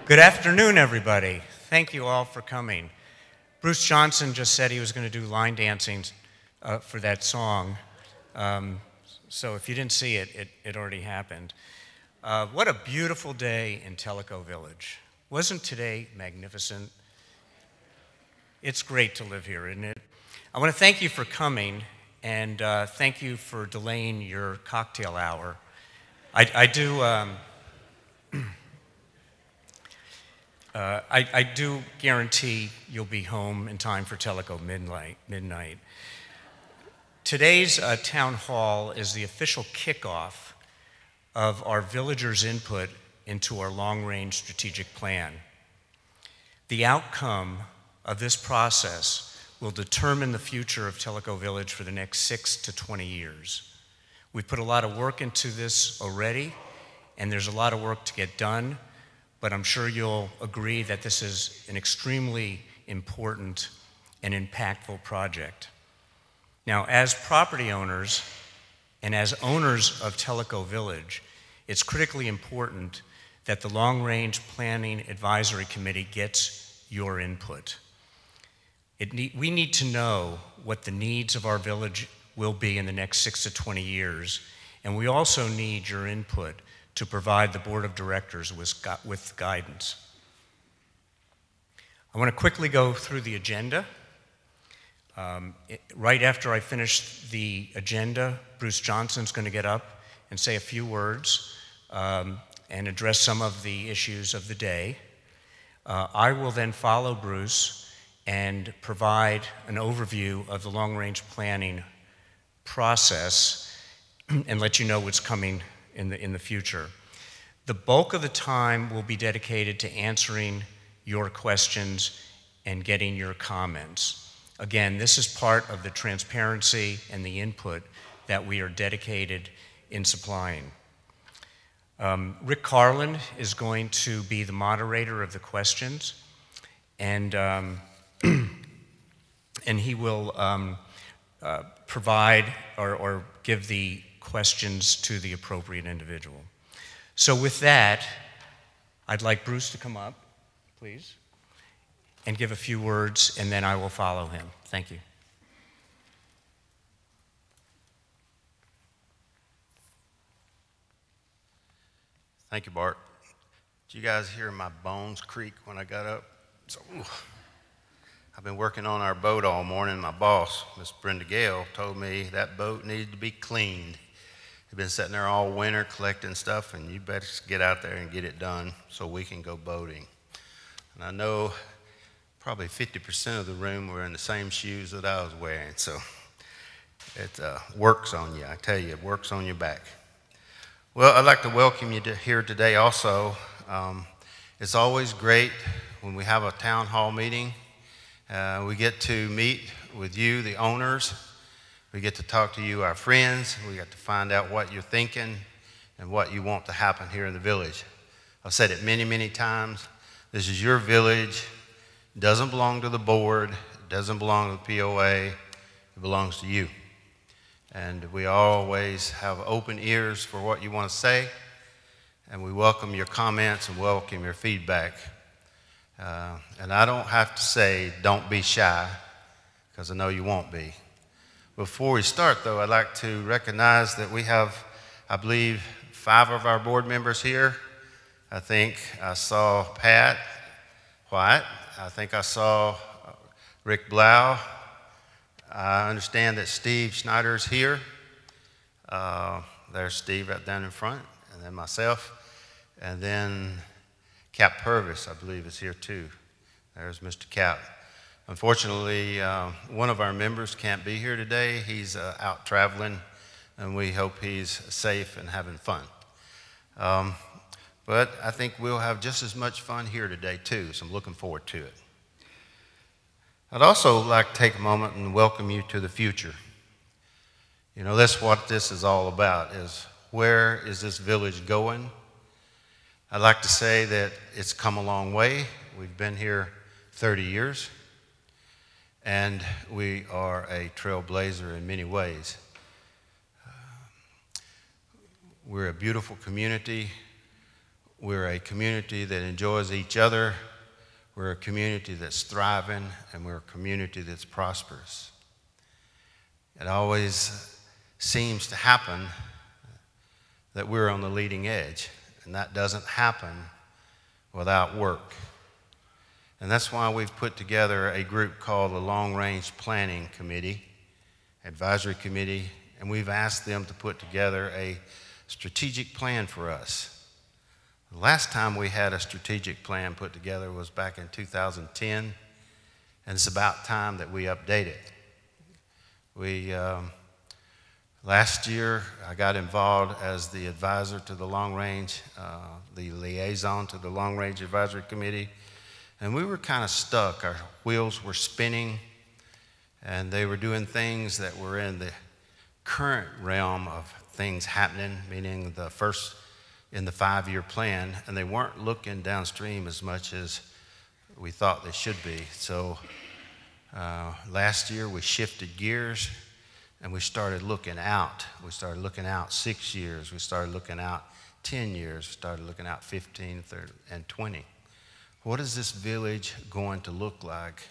Good afternoon, everybody. Thank you all for coming. Bruce Johnson just said he was going to do line dancing for that song. So if you didn't see it, it already happened. What a beautiful day in Tellico Village. Wasn't today magnificent? It's great to live here, isn't it? I want to thank you for coming, and thank you for delaying your cocktail hour. I do guarantee you'll be home in time for Tellico midnight. Today's town hall is the official kickoff of our villagers' input into our long-range strategic plan. The outcome of this process will determine the future of Tellico Village for the next 6 to 20 years. We've put a lot of work into this already, and there's a lot of work to get done. But I'm sure you'll agree that this is an extremely important and impactful project. Now, as property owners and as owners of Tellico Village, it's critically important that the Long-Range Planning Advisory Committee gets your input. We need to know what the needs of our village will be in the next 6 to 20 years, and we also need your input to provide the Board of Directors with guidance. I want to quickly go through the agenda. Right after I finish the agenda, Bruce Johnson's going to get up and say a few words and address some of the issues of the day. I will then follow Bruce and provide an overview of the long-range planning process and let you know what's coming in the future. The bulk of the time will be dedicated to answering your questions and getting your comments. Again, this is part of the transparency and the input that we are dedicated in supplying. Rick Carlin is going to be the moderator of the questions, and he will provide or give the questions to the appropriate individual. So with that, I'd like Bruce to come up, please, and give a few words, and then I will follow him. Thank you. Thank you, Bart. Did you guys hear my bones creak when I got up? So, I've been working on our boat all morning. My boss, Miss Brenda Gale, told me that boat needed to be cleaned. We've been sitting there all winter collecting stuff, and you better get out there and get it done so we can go boating. And I know probably 50% of the room were in the same shoes that I was wearing, so it works on you. I tell you, it works on your back. Well, I'd like to welcome you here today also. It's always great when we have a town hall meeting. We get to meet with you, the owners. We get to talk to you, our friends. We get to find out what you're thinking and what you want to happen here in the village. I've said it many, many times. This is your village. It doesn't belong to the board. It doesn't belong to the POA. It belongs to you. And we always have open ears for what you want to say. And we welcome your comments and welcome your feedback. And I don't have to say, don't be shy, because I know you won't be. Before we start, though, I'd like to recognize that we have, I believe, 5 of our board members here. I think I saw Pat White. I think I saw Rick Blau. I understand that Steve Schneider is here. There's Steve right down in front, and then myself. And then Cap Purvis, I believe, is here too. There's Mr. Cap. Unfortunately, one of our members can't be here today. He's out traveling, and we hope he's safe and having fun. But I think we'll have just as much fun here today, too, so I'm looking forward to it. I'd also like to take a moment and welcome you to the future. You know, that's what this is all about, is where is this village going? I'd like to say that it's come a long way. We've been here 30 years. And we are a trailblazer in many ways. We're a beautiful community. We're a community that enjoys each other. We're a community that's thriving, and we're a community that's prosperous. It always seems to happen that we're on the leading edge, and that doesn't happen without work. And that's why we've put together a group called the Long Range Planning Committee, Advisory Committee, and we've asked them to put together a strategic plan for us. The last time we had a strategic plan put together was back in 2010, and it's about time that we update it. Last year, I got involved as the advisor to the Long Range, the liaison to the Long Range Advisory Committee, and we were kind of stuck. Our wheels were spinning, and they were doing things that were in the current realm of things happening, meaning in the 5-year plan, and they weren't looking downstream as much as we thought they should be. So last year we shifted gears and we started looking out. We started looking out 6 years. We started looking out 10 years. We started looking out 15, 30, and 20. What is this village going to look like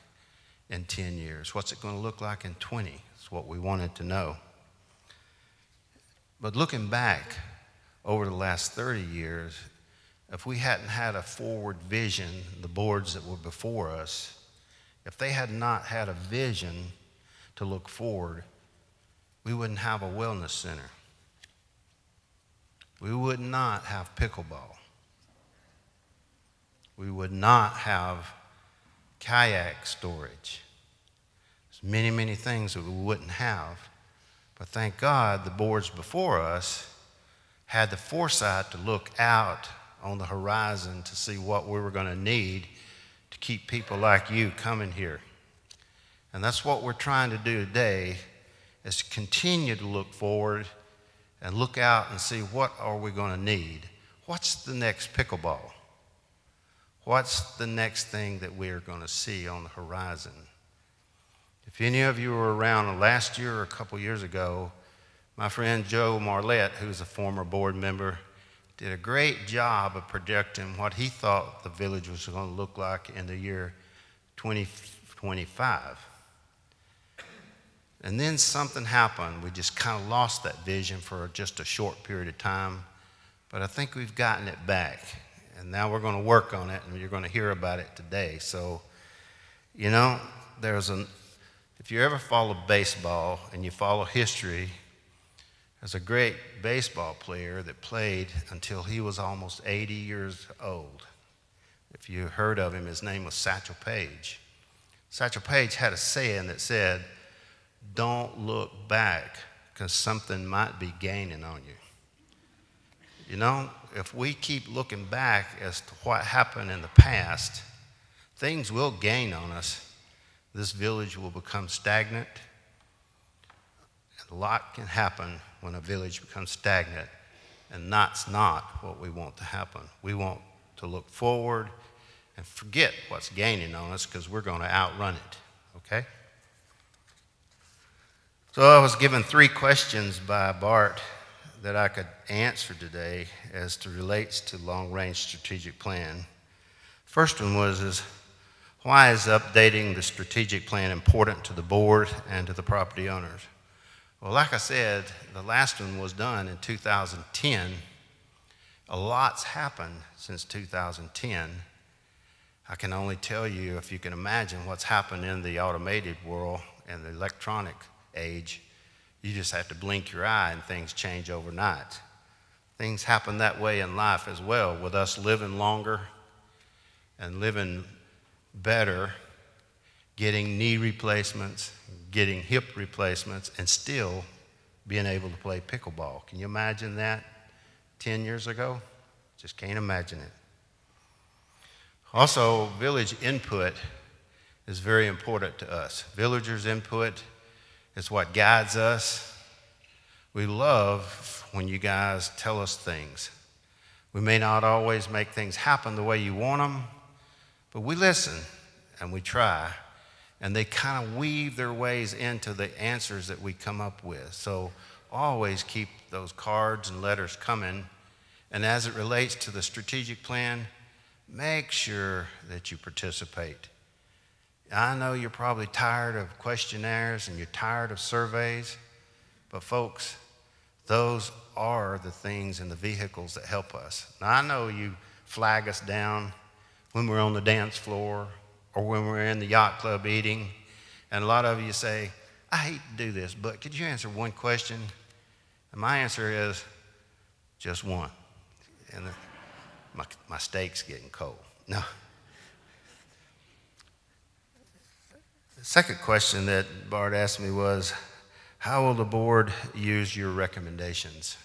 in 10 years? What's it going to look like in 20? That's what we wanted to know. But looking back over the last 30 years, if we hadn't had a forward vision, the boards that were before us, if they had not had a vision to look forward, we wouldn't have a wellness center. We would not have pickleball. We would not have kayak storage. There's many, many things that we wouldn't have. But thank God the boards before us had the foresight to look out on the horizon to see what we were going to need to keep people like you coming here. And that's what we're trying to do today, is to continue to look forward and look out and see what are we going to need. What's the next pickleball? What's the next thing that we're going to see on the horizon? If any of you were around last year or a couple years ago, my friend Joe Marlette, who's a former board member, did a great job of projecting what he thought the village was going to look like in the year 2025. And then something happened. We just kind of lost that vision for just a short period of time. But I think we've gotten it back. And now we're going to work on it, and you're going to hear about it today. So, you know, if you ever follow baseball and you follow history, there's a great baseball player that played until he was almost 80 years old. If you heard of him, his name was Satchel Paige. Satchel Paige had a saying that said, "Don't look back, because something might be gaining on you." You know, if we keep looking back as to what happened in the past, things will gain on us. This village will become stagnant. And a lot can happen when a village becomes stagnant, and that's not what we want to happen. We want to look forward and forget what's gaining on us, because we're going to outrun it, okay? So I was given 3 questions by Bart that I could answer today as to relates to long-range strategic plan. First one was, why is updating the strategic plan important to the board and to the property owners? Well, like I said, the last one was done in 2010. A lot's happened since 2010. I can only tell you, if you can imagine what's happened in the automated world and the electronic age, you just have to blink your eye and things change overnight. Things happen that way in life as well, with us living longer and living better, getting knee replacements, getting hip replacements, and still being able to play pickleball. Can you imagine that 10 years ago? Just can't imagine it. Also, village input is very important to us. Villagers' input is what guides us. We love when you guys tell us things. We may not always make things happen the way you want them, but we listen and we try, and they kind of weave their ways into the answers that we come up with. So always keep those cards and letters coming, And as it relates to the strategic plan, make sure that you participate. I know you're probably tired of questionnaires and you're tired of surveys, but folks, those are the things and the vehicles that help us. Now, I know you flag us down when we're on the dance floor or when we're in the yacht club eating, and a lot of you say, I hate to do this, but could you answer one question? And my answer is just one. And my steak's getting cold. No. The second question that Bart asked me was, how will the board use your recommendations?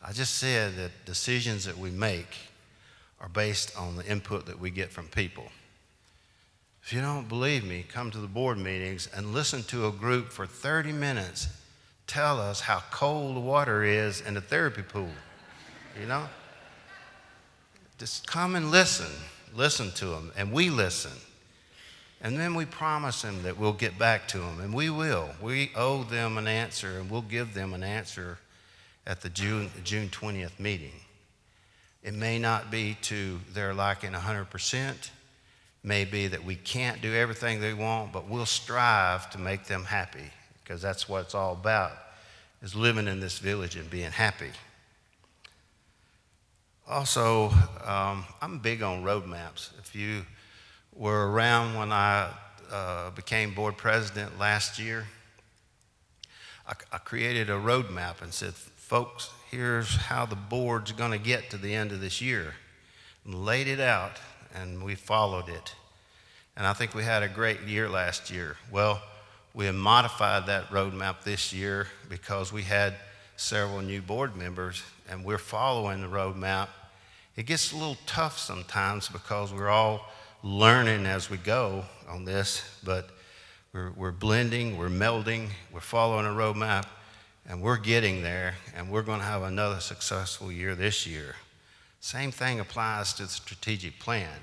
I just said that decisions that we make are based on the input that we get from people. If you don't believe me, come to the board meetings and listen to a group for 30 minutes tell us how cold the water is in the therapy pool, you know? Just come and listen to them, and we listen. And then we promise them that we'll get back to them, and we will. We owe them an answer, and we'll give them an answer at the June 20th meeting. It may not be to their liking 100%. It may be that we can't do everything they want, but we'll strive to make them happy, because that's what it's all about, is living in this village and being happy. Also, I'm big on roadmaps. If you were around when I became board president last year, I created a roadmap and said, folks, here's how the board's going to get to the end of this year. And laid it out, and we followed it. And I think we had a great year last year. Well, we have modified that roadmap this year because we had several new board members, and we're following the roadmap. It gets a little tough sometimes because we're all learning as we go on this, but we're blending, we're melding, we're following a roadmap, and we're getting there, and we're going to have another successful year this year. Same thing applies to the strategic plan.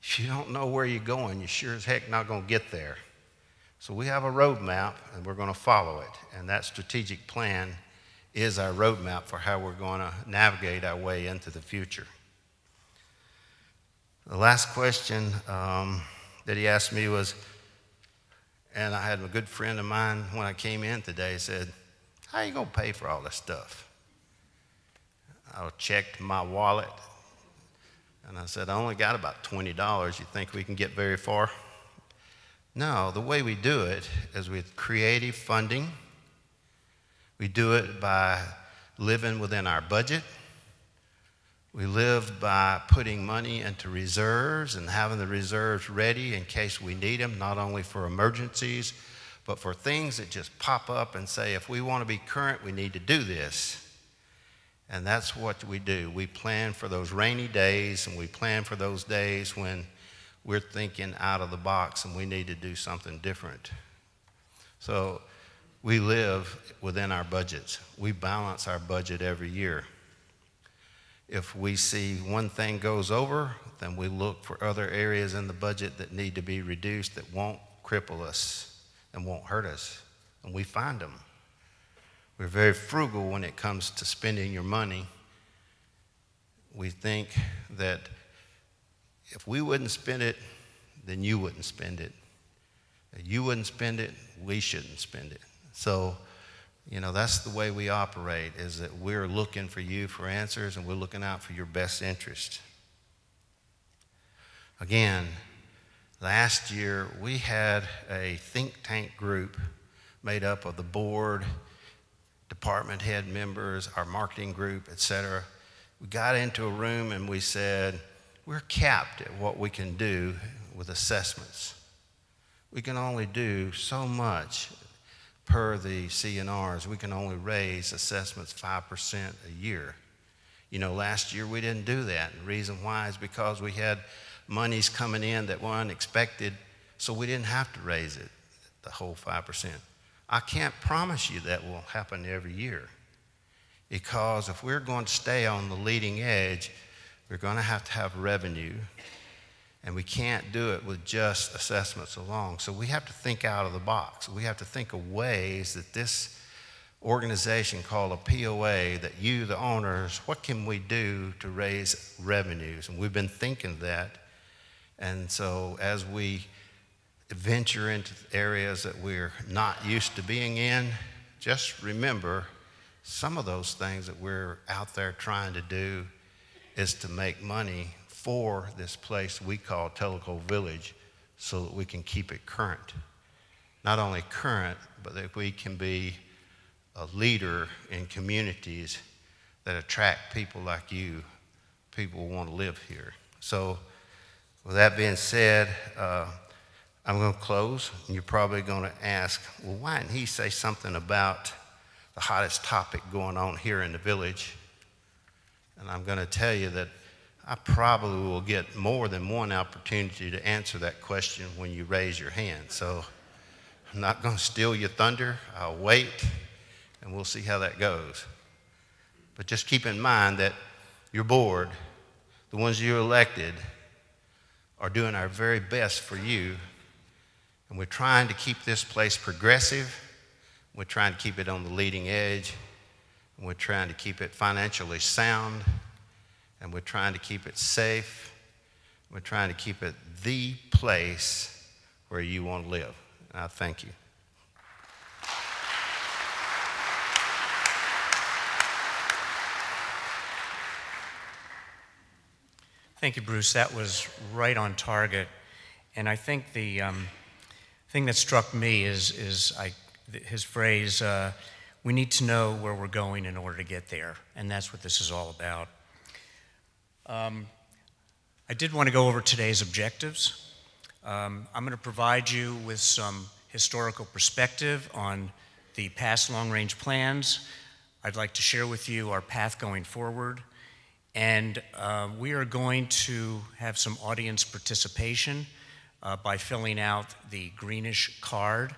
If you don't know where you're going, you're sure as heck not going to get there. So we have a roadmap, and we're going to follow it, and that strategic plan is our roadmap for how we're going to navigate our way into the future. The last question that he asked me was, and I had a good friend of mine when I came in today said, how are you going to pay for all this stuff? I checked my wallet, and I said, I only got about $20. You think we can get very far? No, the way we do it is with creative funding. We do it by living within our budget. We live by putting money into reserves and having the reserves ready in case we need them, not only for emergencies, but for things that just pop up and say, if we want to be current, we need to do this. And that's what we do. We plan for those rainy days, and we plan for those days when we're thinking out of the box and we need to do something different. So we live within our budgets. We balance our budget every year. If we see one thing goes over, then we look for other areas in the budget that need to be reduced that won't cripple us and won't hurt us, and we find them. We're very frugal when it comes to spending your money. We think that if we wouldn't spend it, then you wouldn't spend it. If you wouldn't spend it, we shouldn't spend it. So, you know, that's the way we operate, is that we're looking for you for answers, and we're looking out for your best interest. Again, last year we had a think tank group made up of the board, department head members, our marketing group, etc. We got into a room and we said, we're capped at what we can do with assessments. We can only do so much per the CNRs. We can only raise assessments 5% a year. You know, last year we didn't do that. And the reason why is because we had monies coming in that were unexpected, so we didn't have to raise it, the whole 5%. I can't promise you that will happen every year, because if we're going to stay on the leading edge, we're going to have revenue, and we can't do it with just assessments alone. So we have to think out of the box. We have to think of ways that this organization called a POA that you, the owners, what can we do to raise revenues? And we've been thinking that. And so as we venture into areas that we're not used to being in, just remember some of those things that we're out there trying to do is to make money for this place we call Tellico Village so that we can keep it current. Not only current, but that we can be a leader in communities that attract people like you, people who want to live here. So with that being said, I'm going to close, and you're probably going to ask, well, why didn't he say something about the hottest topic going on here in the village? And I'm going to tell you that I probably will get more than one opportunity to answer that question when you raise your hand. So I'm not going to steal your thunder. I'll wait, and we'll see how that goes. But just keep in mind that your board, the ones you elected, are doing our very best for you. And we're trying to keep this place progressive. We're trying to keep it on the leading edge. And we're trying to keep it financially sound. And we're trying to keep it safe. We're trying to keep it the place where you want to live. And I thank you. Thank you, Bruce. That was right on target. And I think the thing that struck me is his phrase, we need to know where we're going in order to get there. And that's what this is all about. I did want to go over today's objectives. I'm going to provide you with some historical perspective on the past long-range plans. I'd like to share with you our path going forward. And we are going to have some audience participation by filling out the greenish card,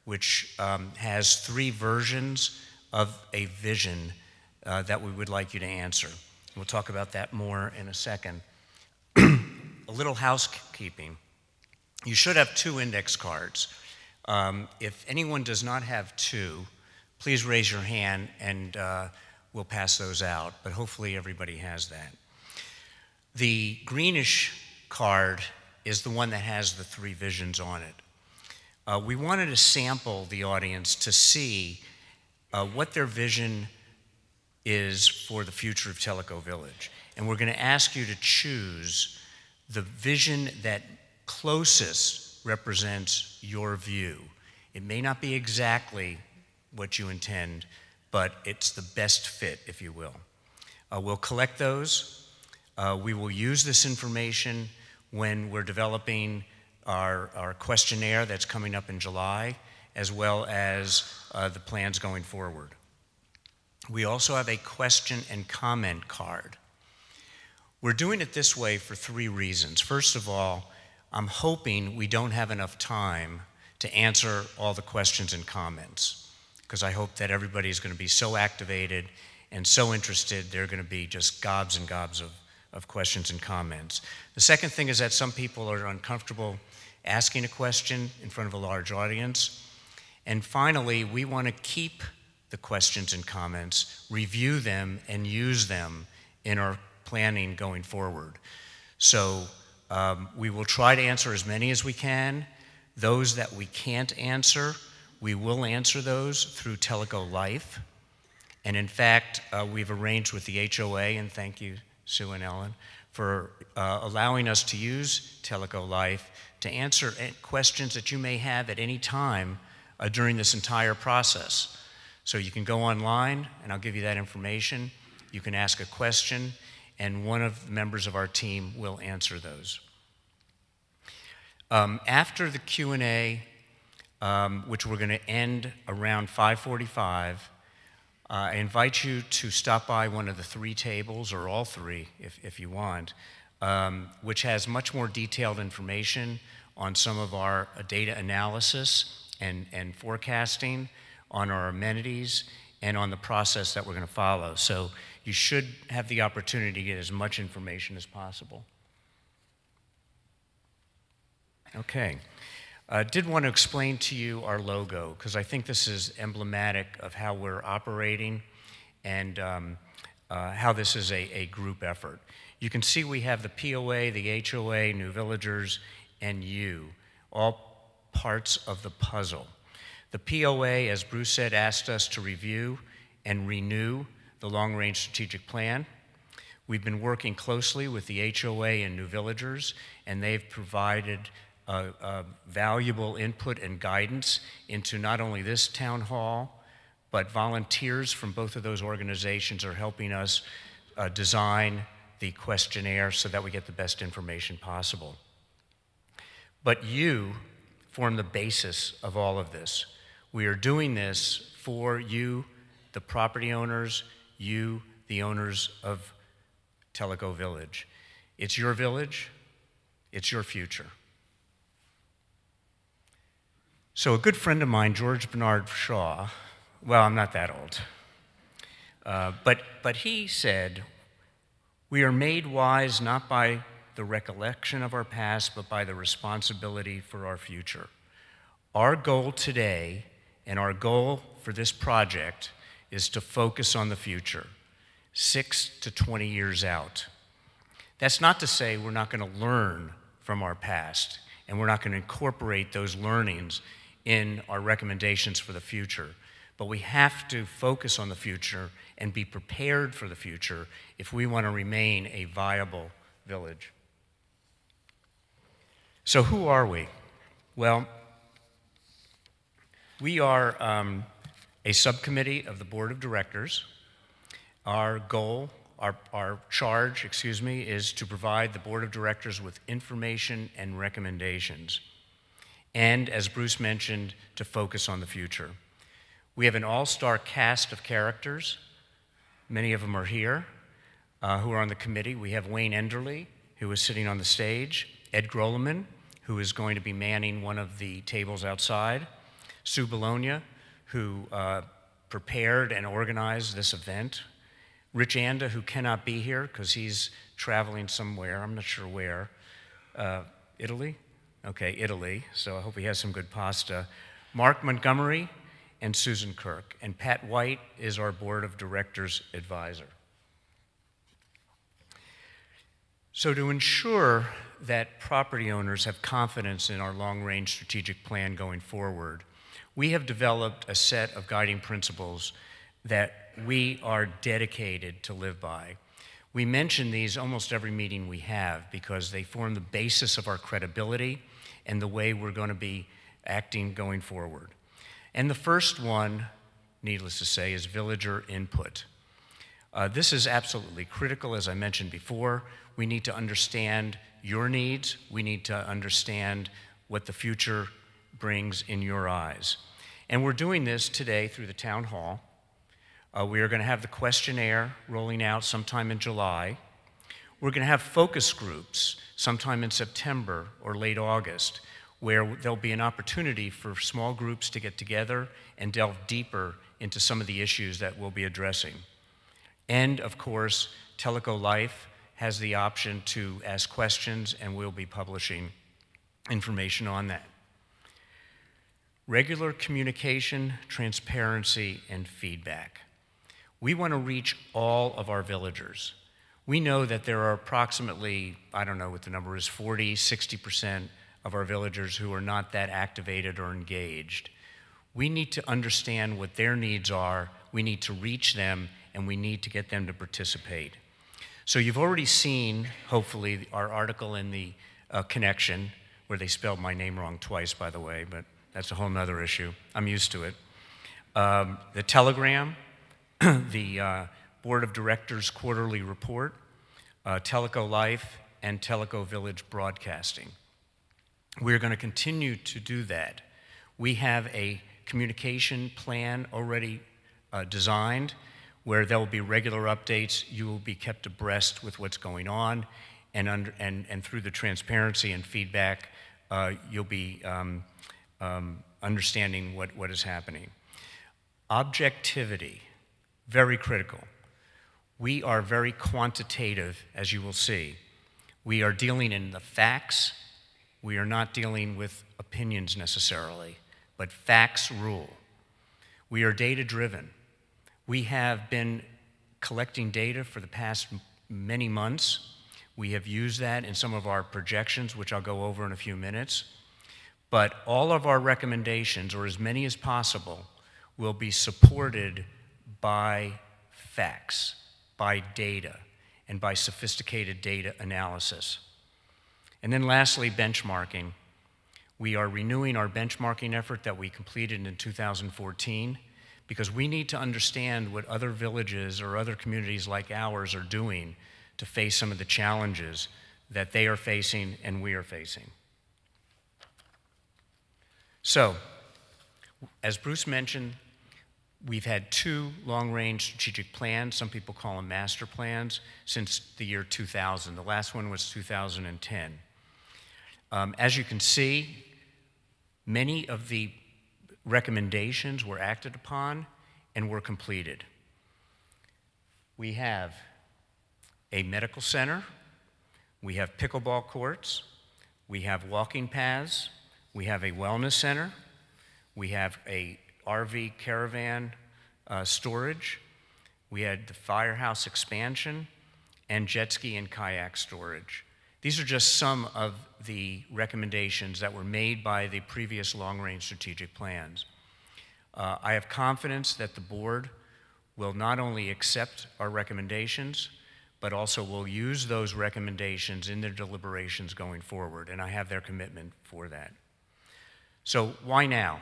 which has 3 versions of a vision that we would like you to answer. We'll talk about that more in a second. A little housekeeping. You should have 2 index cards. If anyone does not have 2, please raise your hand and we'll pass those out, but hopefully everybody has that. The greenish card is the one that has the 3 visions on it. We wanted to sample the audience to see what their vision is for the future of Tellico Village. And we're going to ask you to choose the vision that closest represents your view. It may not be exactly what you intend, but it's the best fit, if you will. We'll collect those. We will use this information when we're developing our questionnaire that's coming up in July, as well as the plans going forward. We also have a question and comment card. We're doing it this way for 3 reasons. First of all, I'm hoping we don't have enough time to answer all the questions and comments, because I hope that everybody is going to be so activated and so interested, they're going to be just gobs and gobs of questions and comments. The second thing is that some people are uncomfortable asking a question in front of a large audience. And finally, we want to keep the questions and comments, review them, and use them in our planning going forward. So we will try to answer as many as we can. Those that we can't answer, we will answer those through Tellico Life. And in fact, we've arranged with the HOA, and thank you, Sue and Ellen, for allowing us to use Tellico Life to answer questions that you may have at any time during this entire process. So you can go online, and I'll give you that information. You can ask a question, and one of the members of our team will answer those. After the Q&A, which we're going to end around 5:45, I invite you to stop by one of the 3 tables, or all 3 if you want, which has much more detailed information on some of our data analysis and forecasting, on our amenities, and on the process that we're going to follow. So you should have the opportunity to get as much information as possible. Okay. Did want to explain to you our logo, because I think this is emblematic of how we're operating and how this is a group effort. You can see we have the POA, the HOA, New Villagers, and you, all parts of the puzzle. The POA, as Bruce said, asked us to review and renew the long-range strategic plan. We've been working closely with the HOA and New Villagers, and they've provided valuable input and guidance into not only this town hall, but volunteers from both of those organizations are helping us design the questionnaire so that we get the best information possible. But you form the basis of all of this. We are doing this for you, the property owners, you, the owners of Tellico Village. It's your village, it's your future. So a good friend of mine, George Bernard Shaw, well, I'm not that old, but he said, "We are made wise not by the recollection of our past, but by the responsibility for our future." Our goal today and our goal for this project is to focus on the future, 6 to 20 years out. That's not to say we're not going to learn from our past and we're not going to incorporate those learnings in our recommendations for the future. But we have to focus on the future and be prepared for the future if we want to remain a viable village. So who are we? Well, we are a subcommittee of the Board of Directors. Our goal, our charge, is to provide the Board of Directors with information and recommendations. And, as Bruce mentioned, to focus on the future. We have an all-star cast of characters. Many of them are here, who are on the committee. We have Wayne Enderle, who is sitting on the stage, Ed Groleman, who is going to be manning one of the tables outside, Sue Bologna, who prepared and organized this event, Rich Anda, who cannot be here because he's traveling somewhere, I'm not sure where, Italy? Okay, Italy, so I hope he has some good pasta. Mark Montgomery and Susan Kirk. And Pat White is our Board of Directors advisor. So to ensure that property owners have confidence in our long-range strategic plan going forward, we have developed a set of guiding principles that we are dedicated to live by. We mention these almost every meeting we have because they form the basis of our credibility and the way we're going to be acting going forward. And the first one, needless to say, is villager input. This is absolutely critical, as I mentioned before. We need to understand your needs. We need to understand what the future brings in your eyes. And we're doing this today through the town hall. We are going to have the questionnaire rolling out sometime in July. We're going to have focus groups sometime in September or late August, where there'll be an opportunity for small groups to get together and delve deeper into some of the issues that we'll be addressing. And of course, Tellico Life has the option to ask questions, and we'll be publishing information on that. Regular communication, transparency, and feedback. We want to reach all of our villagers. We know that there are approximately, I don't know what the number is, 40, 60% of our villagers who are not that activated or engaged. We need to understand what their needs are, we need to reach them, and we need to get them to participate. So you've already seen, hopefully, our article in the Connection, where they spelled my name wrong twice, by the way, but that's a whole nother issue. I'm used to it. The Telegram, the Board of Directors quarterly report, Tellico Life, and Tellico Village Broadcasting. We're going to continue to do that. We have a communication plan already designed where there will be regular updates. You will be kept abreast with what's going on, and through the transparency and feedback, you'll be understanding what is happening. Objectivity, very critical. We are very quantitative, as you will see. We are dealing in the facts We are not dealing with opinions necessarily, but facts rule. We are data-driven. We have been collecting data for the past many months. We have used that in some of our projections, which I'll go over in a few minutes. But all of our recommendations, or as many as possible, will be supported by facts, by data, and by sophisticated data analysis. And then lastly, benchmarking. We are renewing our benchmarking effort that we completed in 2014 because we need to understand what other villages or other communities like ours are doing to face some of the challenges that they are facing and we are facing. So, as Bruce mentioned, we've had 2 long-range strategic plans, some people call them master plans, since the year 2000. The last one was 2010. As you can see, many of the recommendations were acted upon and were completed. We have a medical center, we have pickleball courts, we have walking paths, we have a wellness center, we have a RV caravan storage, we had the firehouse expansion, and jet ski and kayak storage. These are just some of the recommendations that were made by the previous long-range strategic plans. I have confidence that the board will not only accept our recommendations, but also will use those recommendations in their deliberations going forward, and I have their commitment for that. So why now?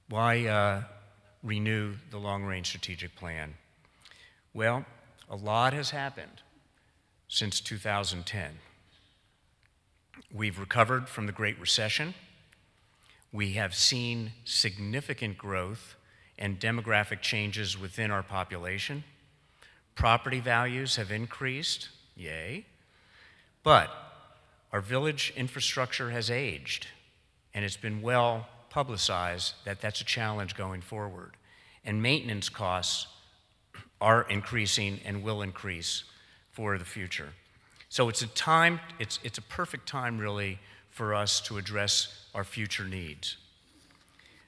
Why renew the long-range strategic plan? Well, a lot has happened since 2010. We've recovered from the Great Recession. We have seen significant growth and demographic changes within our population. Property values have increased, yay, but our village infrastructure has aged, and it's been well publicized that that's a challenge going forward. And maintenance costs are increasing and will increase for the future. So it's a perfect time really for us to address our future needs.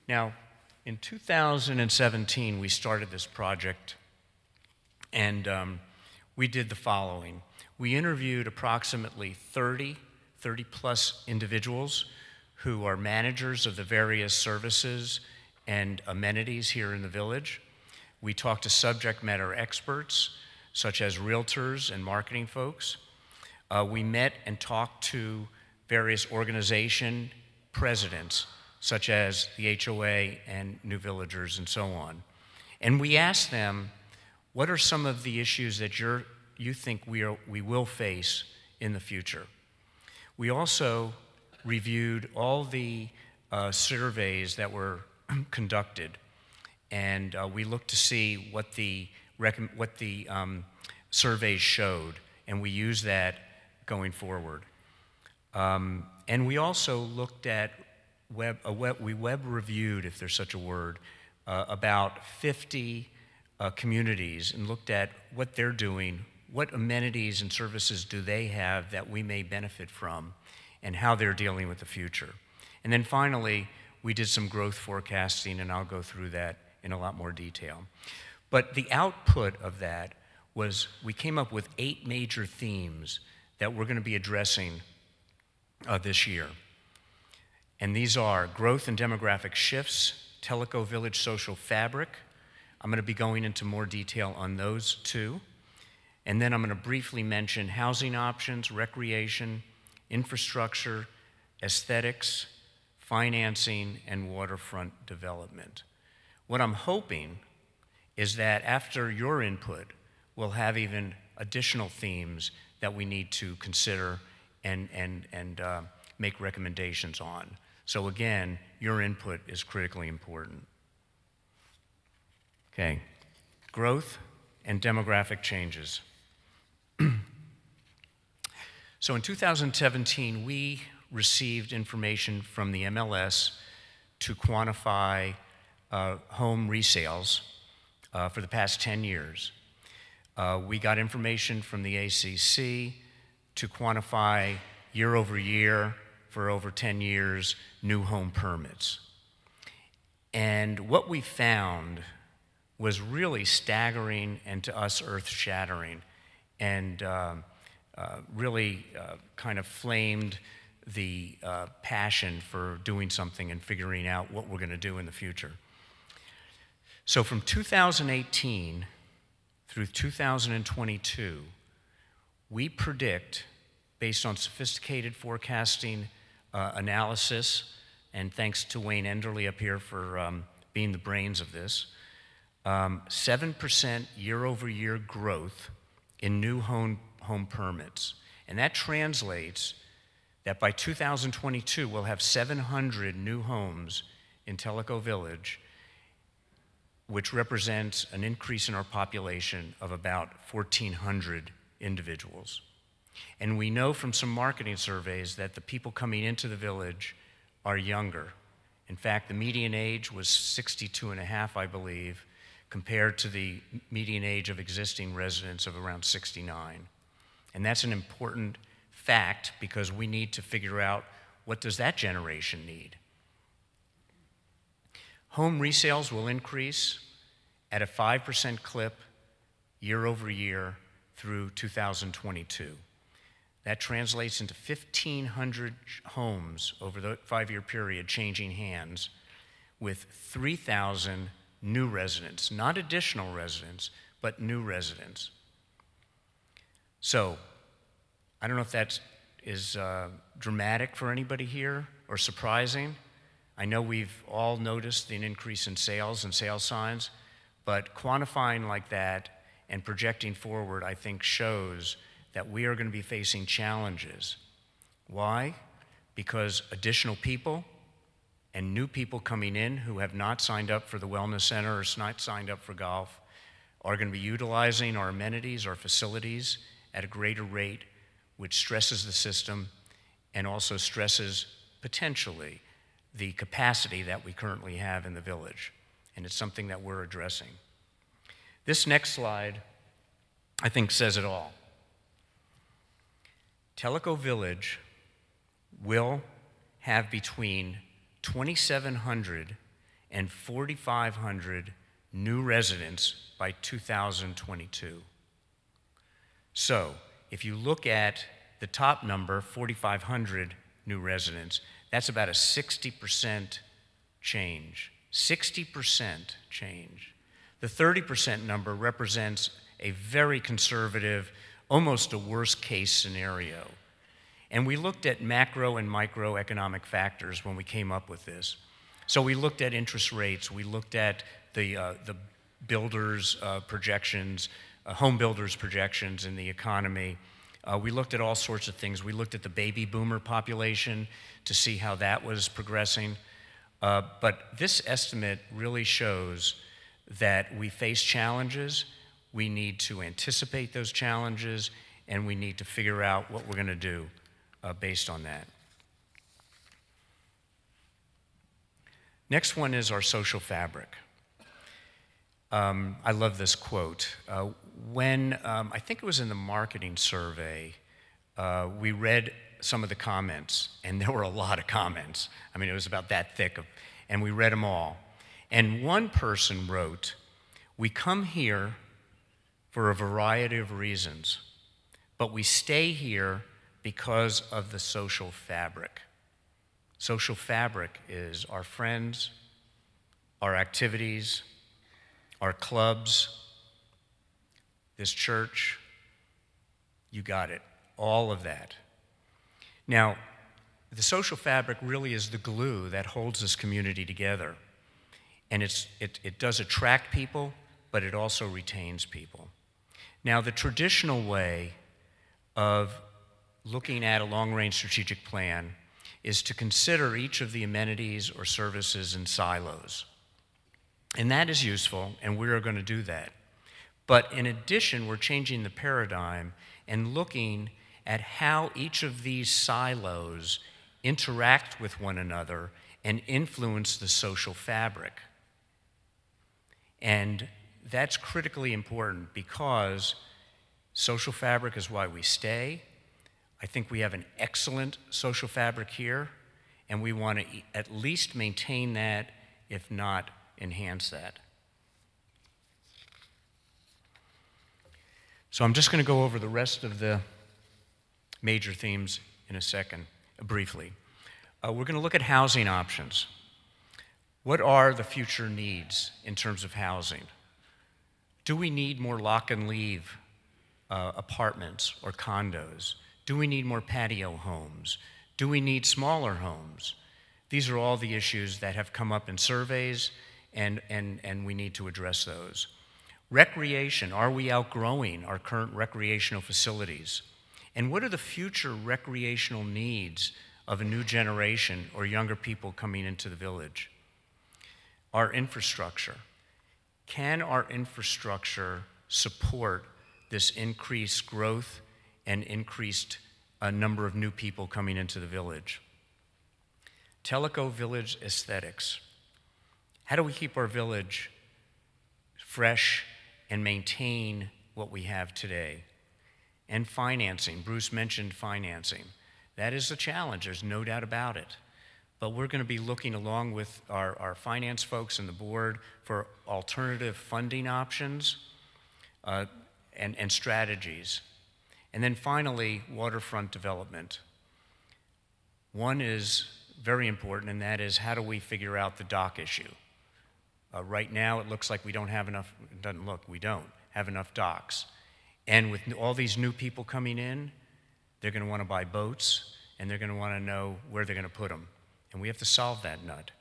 Now, in 2017, we started this project, and we did the following. We interviewed approximately 30 plus individuals who are managers of the various services and amenities here in the village. We talked to subject matter experts, such as realtors and marketing folks. We met and talked to various organization presidents, such as the HOA and New Villagers and so on. And we asked them, what are some of the issues that you think we will face in the future? We also reviewed all the surveys that were conducted, and we looked to see what the surveys showed, and we used that going forward. And we also looked at we web reviewed, if there's such a word, about 50 communities and looked at what they're doing, what amenities and services do they have that we may benefit from, and how they're dealing with the future. And then finally, we did some growth forecasting, and I'll go through that in a lot more detail. But the output of that was we came up with 8 major themes that we're going to be addressing this year. And these are growth and demographic shifts, Tellico Village social fabric. I'm going to be going into more detail on those 2. And then I'm going to briefly mention housing options, recreation, infrastructure, aesthetics, financing, and waterfront development. What I'm hoping is that after your input, we'll have even additional themes that we need to consider and make recommendations on. So again, your input is critically important. Okay, growth and demographic changes. So in 2017, we received information from the MLS to quantify home resales for the past 10 years. We got information from the ACC to quantify year over year for over 10 years new home permits. And what we found was really staggering and to us earth-shattering, and really kind of flamed the passion for doing something and figuring out what we're going to do in the future. So from 2018 through 2022, we predict, based on sophisticated forecasting analysis, and thanks to Wayne Enderle up here for being the brains of this, 7% year-over-year growth in new home permits. And that translates that by 2022, we'll have 700 new homes in Tellico Village, which represents an increase in our population of about 1,400 individuals. And we know from some marketing surveys that the people coming into the village are younger. In fact, the median age was 62 and a half, I believe, compared to the median age of existing residents of around 69. And that's an important fact because we need to figure out what does that generation need. Home resales will increase at a 5% clip year over year through 2022. That translates into 1,500 homes over the 5-year period changing hands, with 3,000 new residents, not additional residents, but new residents. So, I don't know if that is dramatic for anybody here or surprising. I know we've all noticed an increase in sales and sales signs, but quantifying like that and projecting forward, I think, shows that we are going to be facing challenges. Why? Because additional people and new people coming in who have not signed up for the wellness center or not signed up for golf are going to be utilizing our amenities, our facilities at a greater rate, which stresses the system and also stresses potentially the capacity that we currently have in the village. And it's something that we're addressing. This next slide, I think, says it all. Tellico Village will have between 2,700 and 4,500 new residents by 2022. So, if you look at the top number, 4,500 new residents, that's about a 60% change. 60% change. The 30% number represents a very conservative, almost a worst-case scenario. And we looked at macro and microeconomic factors when we came up with this. So we looked at interest rates, we looked at the builders' projections, home builders' projections in the economy. We looked at all sorts of things. We looked at the baby boomer population to see how that was progressing. But this estimate really shows that we face challenges, we need to anticipate those challenges, and we need to figure out what we're going to do based on that. Next one is our social fabric. I love this quote. When, I think it was in the marketing survey, we read some of the comments, and there were a lot of comments. I mean, it was about that thick, and we read them all. And one person wrote, "We come here for a variety of reasons, but we stay here because of the social fabric." Social fabric is our friends, our activities, our clubs, this church, you got it, all of that. Now, the social fabric really is the glue that holds this community together. And it does attract people, but it also retains people. Now, the traditional way of looking at a long-range strategic plan is to consider each of the amenities or services in silos. And that is useful, and we are going to do that. But in addition, we're changing the paradigm and looking at how each of these silos interact with one another and influence the social fabric. And that's critically important because social fabric is why we stay. I think we have an excellent social fabric here, and we want to at least maintain that, if not enhance that. So I'm just going to go over the rest of the major themes in a second, briefly. We're going to look at housing options. What are the future needs in terms of housing? Do we need more lock and leave apartments or condos? Do we need more patio homes? Do we need smaller homes? These are all the issues that have come up in surveys, and we need to address those. Recreation, are we outgrowing our current recreational facilities? And what are the future recreational needs of a new generation or younger people coming into the village? Our infrastructure. Can our infrastructure support this increased growth and increased number of new people coming into the village? Tellico Village aesthetics. How do we keep our village fresh and maintain what we have today? And financing. Bruce mentioned financing. That is a challenge, there's no doubt about it. But we're going to be looking along with our finance folks and the board for alternative funding options and strategies. And then finally, waterfront development. One is very important, and that is, how do we figure out the dock issue? Right now, it looks like we don't have enough, it doesn't look, we don't have enough docks. And with all these new people coming in, they're going to want to buy boats, and they're going to want to know where they're going to put them. And we have to solve that nut.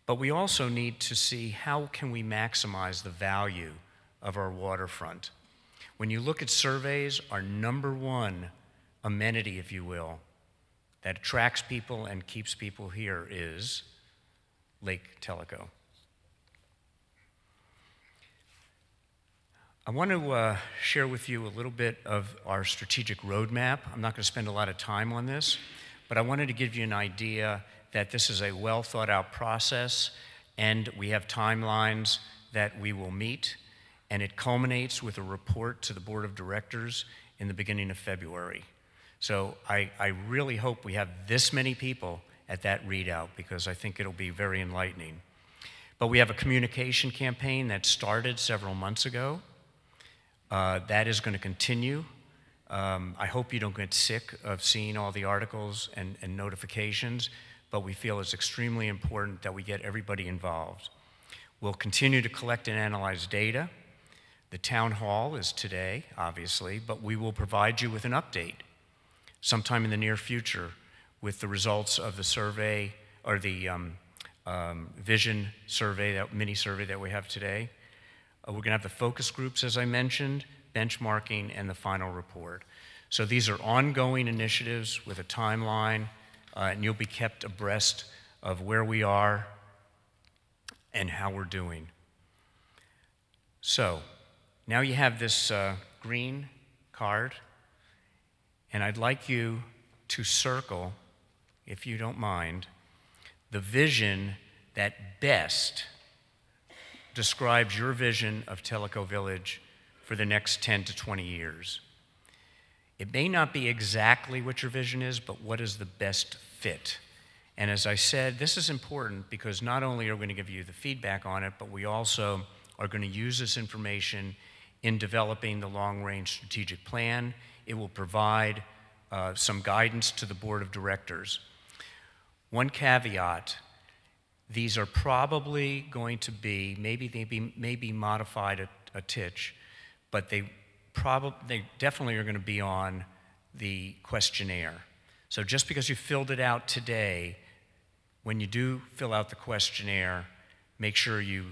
But we also need to see how can we maximize the value of our waterfront. When you look at surveys, our number one amenity, if you will, that attracts people and keeps people here is Lake Tellico. I want to share with you a little bit of our strategic roadmap. I'm not going to spend a lot of time on this, but I wanted to give you an idea that this is a well thought out process, and we have timelines that we will meet, and it culminates with a report to the board of directors in the beginning of February. So I really hope we have this many people at that readout, because I think it'll be very enlightening. But we have a communication campaign that started several months ago. That is going to continue. I hope you don't get sick of seeing all the articles and notifications, but we feel it's extremely important that we get everybody involved. We'll continue to collect and analyze data. The town hall is today, obviously, but we will provide you with an update sometime in the near future with the results of the survey, or the vision survey, that mini survey that we have today. We're going to have the focus groups, as I mentioned, benchmarking, and the final report. So these are ongoing initiatives with a timeline, and you'll be kept abreast of where we are and how we're doing. So now you have this green card, and I'd like you to circle, if you don't mind, the vision that best describes your vision of Tellico Village for the next 10 to 20 years. It may not be exactly what your vision is, but what is the best fit? And as I said, this is important because not only are we going to give you the feedback on it, but we also are going to use this information in developing the long-range strategic plan. It will provide some guidance to the board of directors. One caveat: these are probably going to be, maybe they may be modified a titch, but they definitely are going to be on the questionnaire. So just because you filled it out today, when you do fill out the questionnaire, make sure you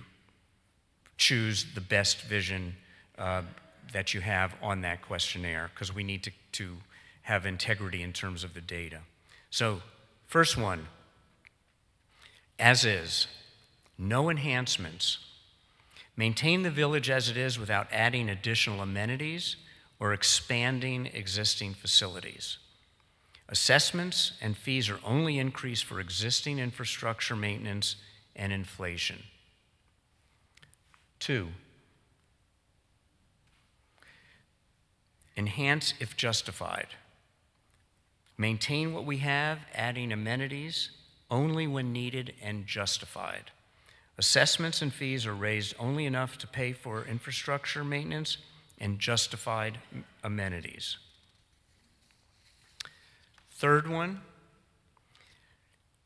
choose the best vision that you have on that questionnaire, because we need to have integrity in terms of the data. So first one, as is, no enhancements. Maintain the village as it is without adding additional amenities or expanding existing facilities. Assessments and fees are only increased for existing infrastructure maintenance and inflation. 2, enhance if justified. Maintain what we have, adding amenities only when needed and justified. Assessments and fees are raised only enough to pay for infrastructure maintenance and justified amenities. Third one,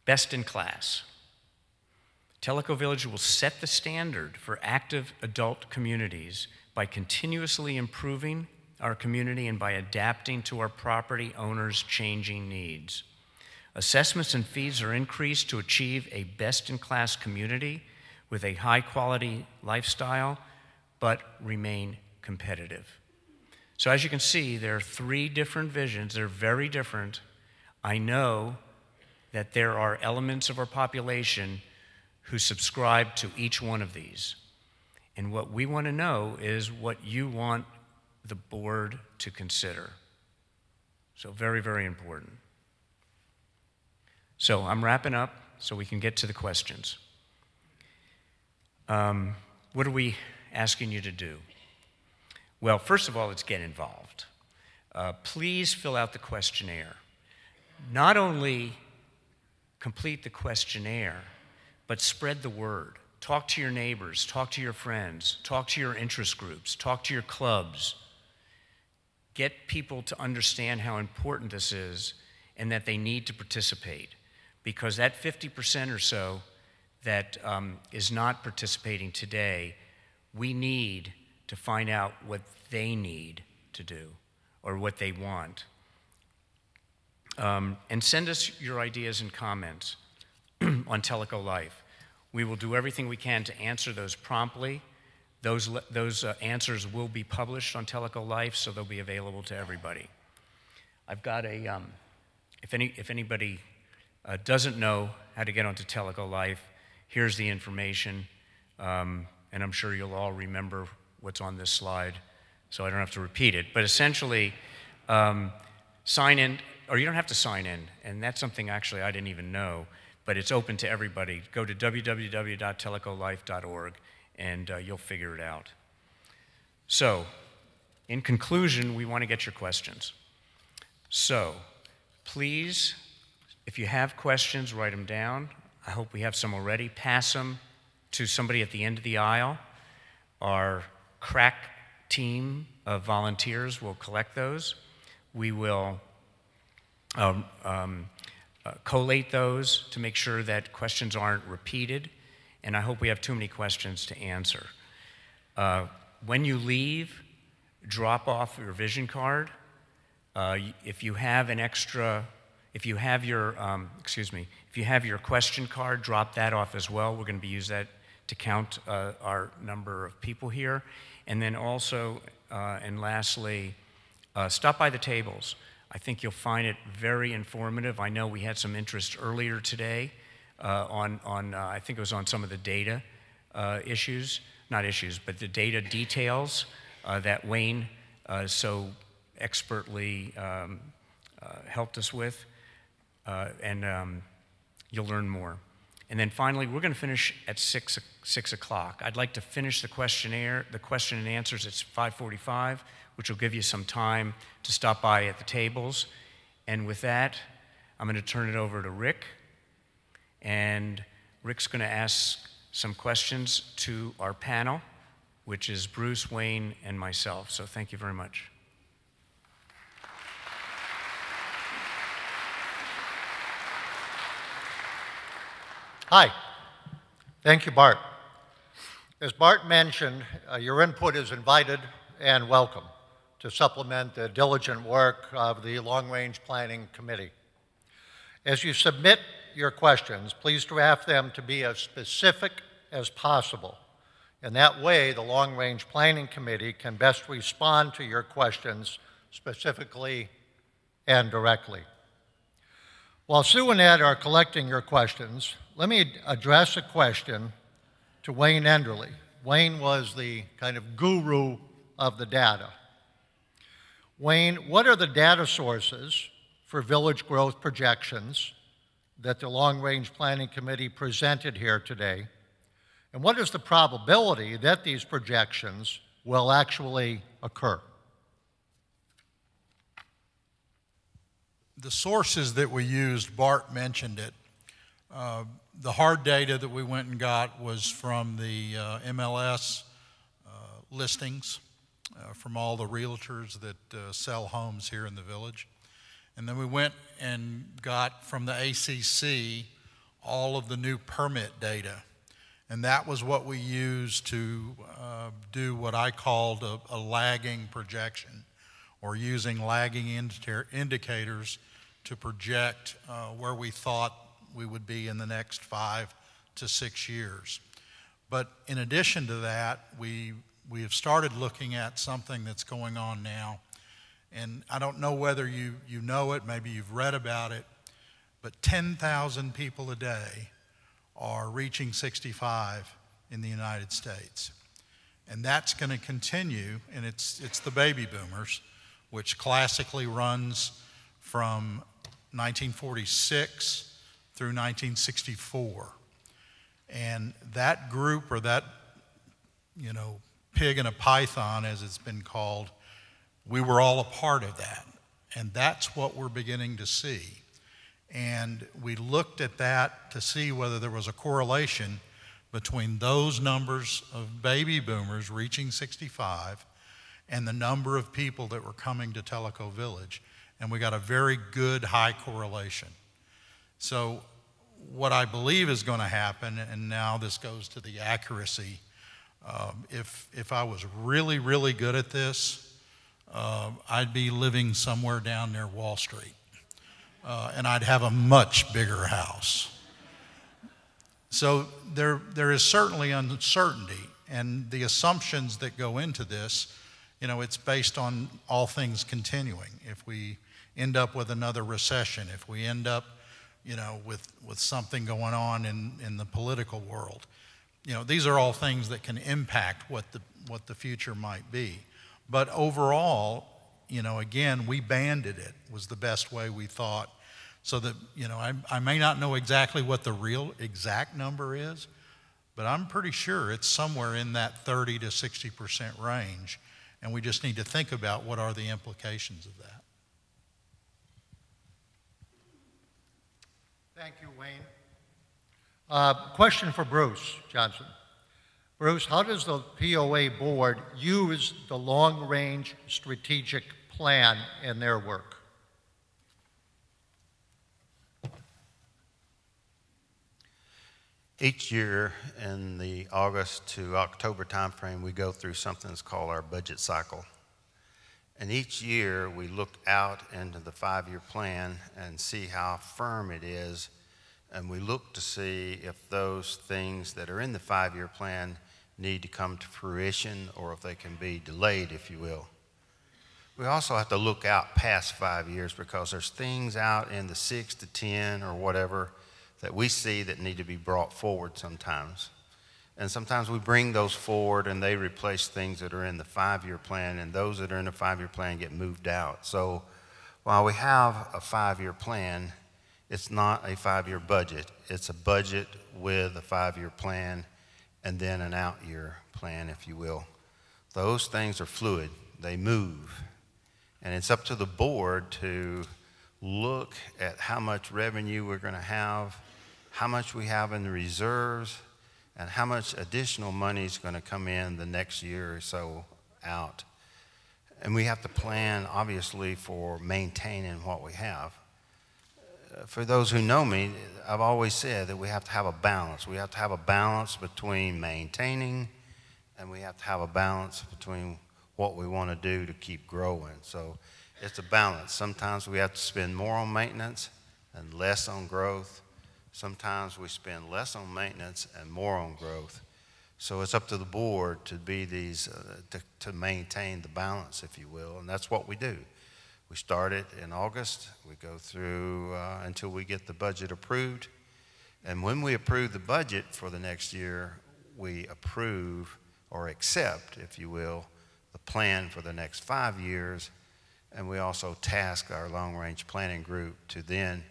best in class. Tellico Village will set the standard for active adult communities by continuously improving our community and by adapting to our property owners' changing needs. Assessments and fees are increased to achieve a best-in-class community with a high-quality lifestyle, but remain competitive. So as you can see, there are three different visions. They're very different. I know that there are elements of our population who subscribe to each one of these. And what we want to know is what you want the board to consider. So very, very important. So I'm wrapping up so we can get to the questions. What are we asking you to do? Well, first of all, let's get involved. Please fill out the questionnaire. Not only complete the questionnaire, but spread the word. Talk to your neighbors, talk to your friends, talk to your interest groups, talk to your clubs. Get people to understand how important this is and that they need to participate. Because that 50% or so that is not participating today, we need to find out what they need to do or what they want. And send us your ideas and comments on Tellico Life. We will do everything we can to answer those promptly. Those answers will be published on Tellico Life, so they'll be available to everybody. I've got a, if anybody doesn't know how to get onto Tellico Life, here's the information, and I'm sure you'll all remember what's on this slide, so I don't have to repeat it. But essentially, sign in, or you don't have to sign in, and that's something actually I didn't even know, but it's open to everybody. Go to www.tellicolife.org, and you'll figure it out. So, in conclusion, we want to get your questions. So, please, if you have questions, write them down. I hope we have some already. Pass them to somebody at the end of the aisle. Our crack team of volunteers will collect those. We will collate those to make sure that questions aren't repeated, and I hope we have too many questions to answer. When you leave, drop off your vision card. If you have an extra, if you have your, if you have your question card, drop that off as well. We're going to be using that to count our number of people here. And then also, and lastly, stop by the tables. I think you'll find it very informative. I know we had some interest earlier today on I think it was on some of the data issues, not issues, but the data details that Wayne so expertly helped us with, and you'll learn more. And then finally, we're going to finish at 6 o'clock. I'd like to finish the questionnaire, the question and answers at 5:45, which will give you some time to stop by at the tables. And with that, I'm going to turn it over to Rick. And Rick's going to ask some questions to our panel, which is Bruce, Wayne, and myself. So thank you very much. Hi. Thank you, Bart. As Bart mentioned, your input is invited and welcome to supplement the diligent work of the Long Range Planning Committee. As you submit your questions, please draft them to be as specific as possible. In that way, the Long Range Planning Committee can best respond to your questions specifically and directly. While Sue and Ed are collecting your questions, let me address a question to Wayne Enderle. Wayne was the kind of guru of the data. Wayne, what are the data sources for village growth projections that the Long Range Planning Committee presented here today? And what is the probability that these projections will actually occur? the sources that we used, Bart mentioned it. The hard data that we went and got was from the MLS listings from all the realtors that sell homes here in the village. And then we went and got from the ACC all of the new permit data. And that was what we used to do what I called a lagging projection, or using lagging indicators to project where we thought we would be in the next 5 to 6 years. But in addition to that, we have started looking at something that's going on now. And I don't know whether you know it, maybe you've read about it, but 10,000 people a day are reaching 65 in the United States. And that's going to continue, and it's the baby boomers, which classically runs from 1946 through 1964. And that group, or that, pig in a python, as it's been called, we were all a part of that. And that's what we're beginning to see. And we looked at that to see whether there was a correlation between those numbers of baby boomers reaching 65 and the number of people that were coming to Tellico Village. And we got a very good high correlation. So what I believe is going to happen, and now this goes to the accuracy, if I was really, really good at this, I'd be living somewhere down near Wall Street. And I'd have a much bigger house. So there is certainly uncertainty, and the assumptions that go into this, it's based on all things continuing. If we end up with another recession, if we end up, with something going on in the political world, these are all things that can impact what the future might be. But overall, again, we banded it, was the best way we thought, so that, I may not know exactly what the real exact number is, but I'm pretty sure it's somewhere in that 30 to 60% range, and we just need to think about what are the implications of that. Thank you, Wayne. Question for Bruce Johnson. Bruce, how does the POA board use the long-range strategic plan in their work? Each year in the August to October timeframe, we go through something that's called our budget cycle. And each year we look out into the 5-year plan and see how firm it is, and we look to see if those things that are in the 5-year plan need to come to fruition, or if they can be delayed, if you will. We also have to look out past 5 years, because there's things out in the 6 to 10 or whatever that we see that need to be brought forward sometimes. And sometimes we bring those forward and they replace things that are in the 5-year plan, and those that are in the 5-year plan get moved out. So while we have a 5-year plan, it's not a 5-year budget. It's a budget with a 5-year plan and then an out-year plan, if you will. Those things are fluid. They move. And it's up to the board to look at how much revenue we're going to have, how much we have in the reserves, and how much additional money is going to come in the next year or so out. And we have to plan, obviously, for maintaining what we have. For those who know me, I've always said that we have to have a balance. We have to have a balance between maintaining, and we have to have a balance between what we want to do to keep growing. So it's a balance. Sometimes we have to spend more on maintenance and less on growth. Sometimes we spend less on maintenance and more on growth. So it's up to the board to be to maintain the balance, if you will, and that's what we do. We start it in August. We go through until we get the budget approved. And when we approve the budget for the next year, we approve or accept, if you will, the plan for the next 5 years. And we also task our long-range planning group to then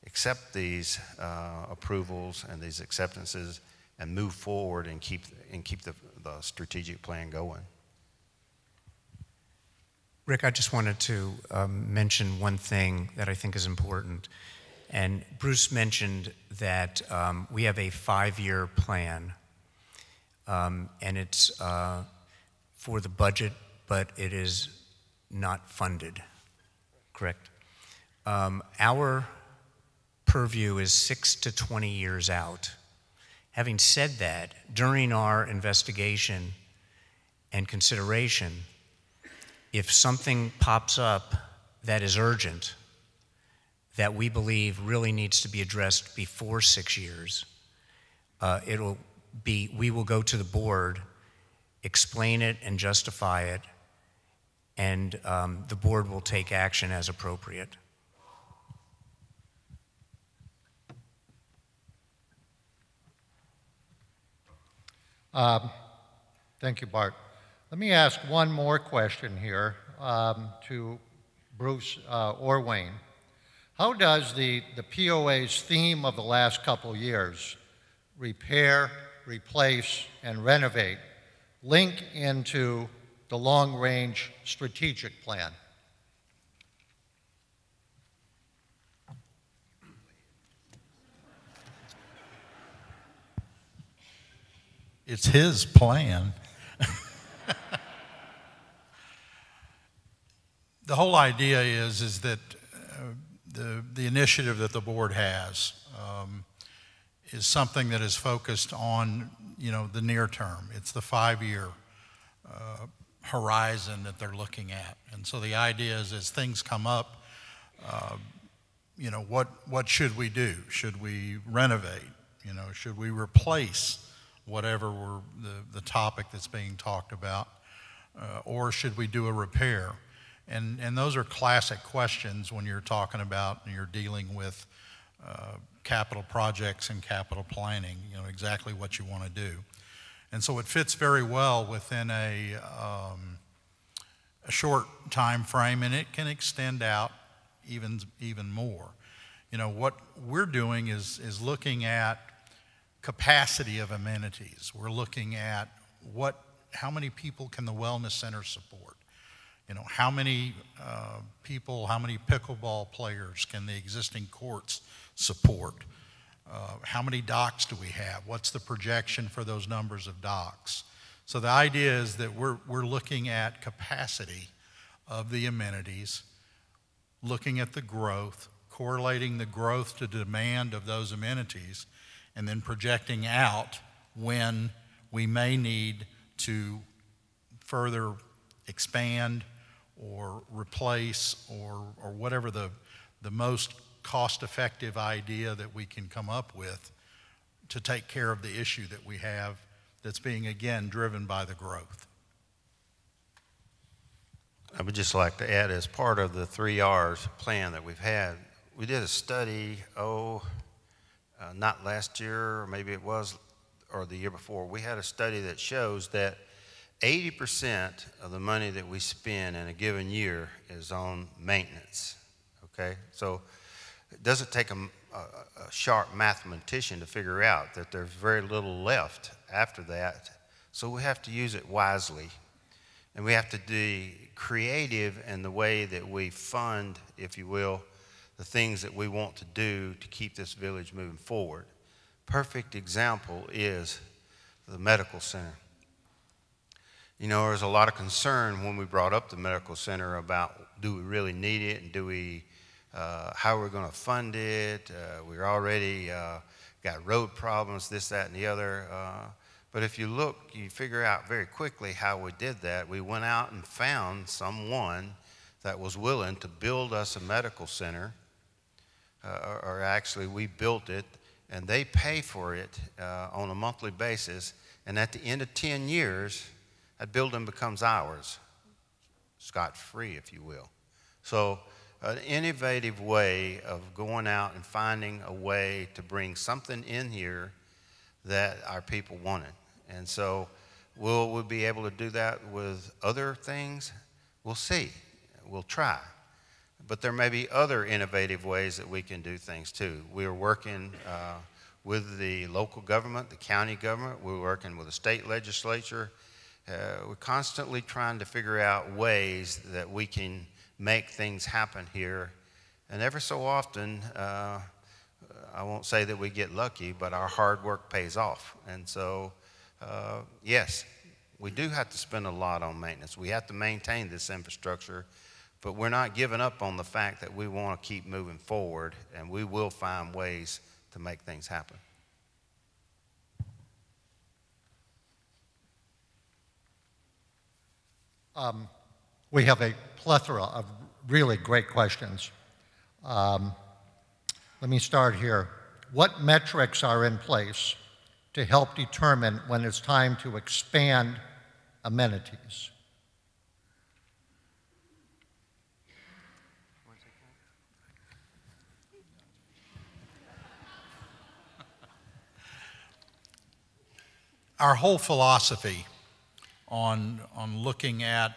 accept these approvals and these acceptances and move forward and keep the strategic plan going. Rick, I just wanted to mention one thing that I think is important. And Bruce mentioned that we have a 5-year plan, and it's for the budget, but it is not funded, correct? Our purview is 6 to 20 years out. Having said that, during our investigation and consideration, if something pops up that is urgent, that we believe really needs to be addressed before 6 years, we will go to the board, explain it and justify it, and the board will take action as appropriate. Thank you, Bart. Let me ask one more question here to Bruce or Wayne. How does the POA's theme of the last couple years, repair, replace, and renovate, link into the long-range strategic plan? It's his plan. The whole idea is that the initiative that the board has is something that is focused on, the near term. It's the 5-year horizon that they're looking at. And so the idea is as things come up, what should we do? Should we renovate? Should we replace whatever the topic that's being talked about? Or should we do a repair? And those are classic questions when you're talking about and you're dealing with capital projects and capital planning, exactly what you want to do. And so it fits very well within a short time frame, and it can extend out even more. What we're doing is looking at capacity of amenities. We're looking at how many people can the wellness center support? How many people, how many pickleball players can the existing courts support? How many docks do we have? What's the projection for those numbers of docks? So the idea is that we're looking at capacity of the amenities, looking at the growth, correlating the growth to demand of those amenities, and then projecting out when we may need to further expand or replace or whatever the most cost-effective idea that we can come up with to take care of the issue that we have that's being, again, driven by the growth. I would just like to add, as part of the 3 R's plan that we've had, we did a study, not last year, or maybe it was, or the year before. We had a study that shows that 80% of the money that we spend in a given year is on maintenance, okay? So it doesn't take a sharp mathematician to figure out that there's very little left after that. So we have to use it wisely. And we have to be creative in the way that we fund, if you will, the things that we want to do to keep this village moving forward. Perfect example is the medical center. There was a lot of concern when we brought up the medical center about, do we really need it, and how are we going to fund it? We're already got road problems, this, that, and the other. But if you look, you figure out very quickly how we did that. We went out and found someone that was willing to build us a medical center, or actually we built it, and they pay for it on a monthly basis. And at the end of 10 years, that building becomes ours, scot-free, if you will. So an innovative way of going out and finding a way to bring something in here that our people wanted. And so will we be able to do that with other things? We'll see. We'll try. But there may be other innovative ways that we can do things too. We are working with the local government, the county government. We're working with the state legislature We're constantly trying to figure out ways that we can make things happen here. And ever so often, I won't say that we get lucky, but our hard work pays off. And so, yes, we do have to spend a lot on maintenance. We have to maintain this infrastructure, but we're not giving up on the fact that we want to keep moving forward, and we will find ways to make things happen. We have a plethora of really great questions. Let me start here. What metrics are in place to help determine when it's time to expand amenities? Our whole philosophy on looking at,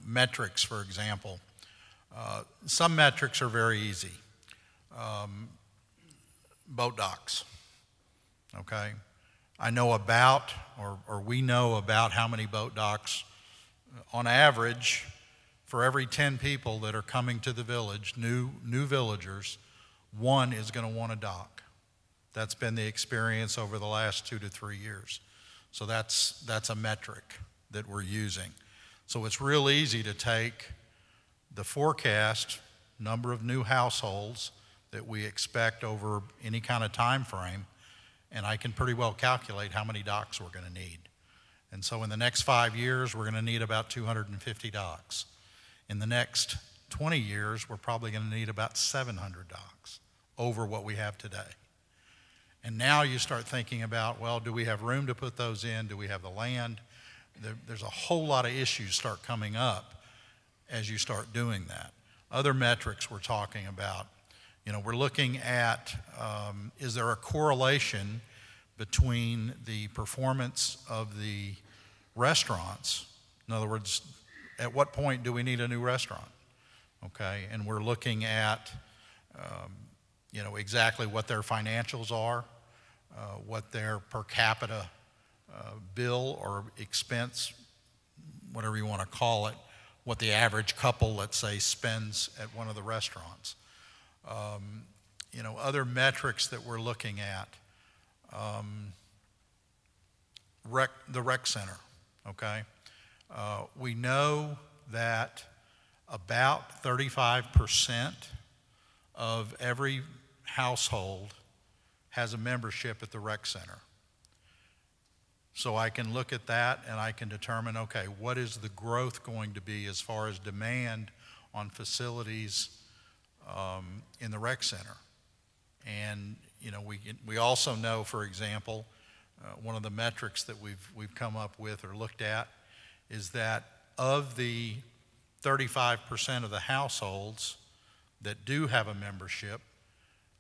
metrics, for example, some metrics are very easy. Boat docks, okay? I know about, or we know about how many boat docks, on average, for every 10 people that are coming to the village, new villagers, one is going to want a dock. That's been the experience over the last 2 to 3 years. So that's a metric that we're using. So it's real easy to take the forecast number of new households that we expect over any kind of time frame, and I can pretty well calculate how many docks we're going to need. And so in the next 5 years, we're going to need about 250 docks. In the next 20 years, we're probably going to need about 700 docks over what we have today. And now you start thinking about, well, do we have room to put those in? Do we have the land? There's a whole lot of issues start coming up as you start doing that. Other metrics we're talking about, we're looking at, is there a correlation between the performance of the restaurants? In other words, at what point do we need a new restaurant? Okay, and we're looking at, exactly what their financials are, what their per capita bill or expense, whatever you want to call it, what the average couple, let's say, spends at one of the restaurants. Other metrics that we're looking at, the rec center, okay? We know that about 35% of every household has a membership at the rec center. So I can look at that and I can determine, okay, what is the growth going to be as far as demand on facilities in the rec center? And we also know, for example, one of the metrics that we've come up with or looked at is that of the 35% of the households that do have a membership,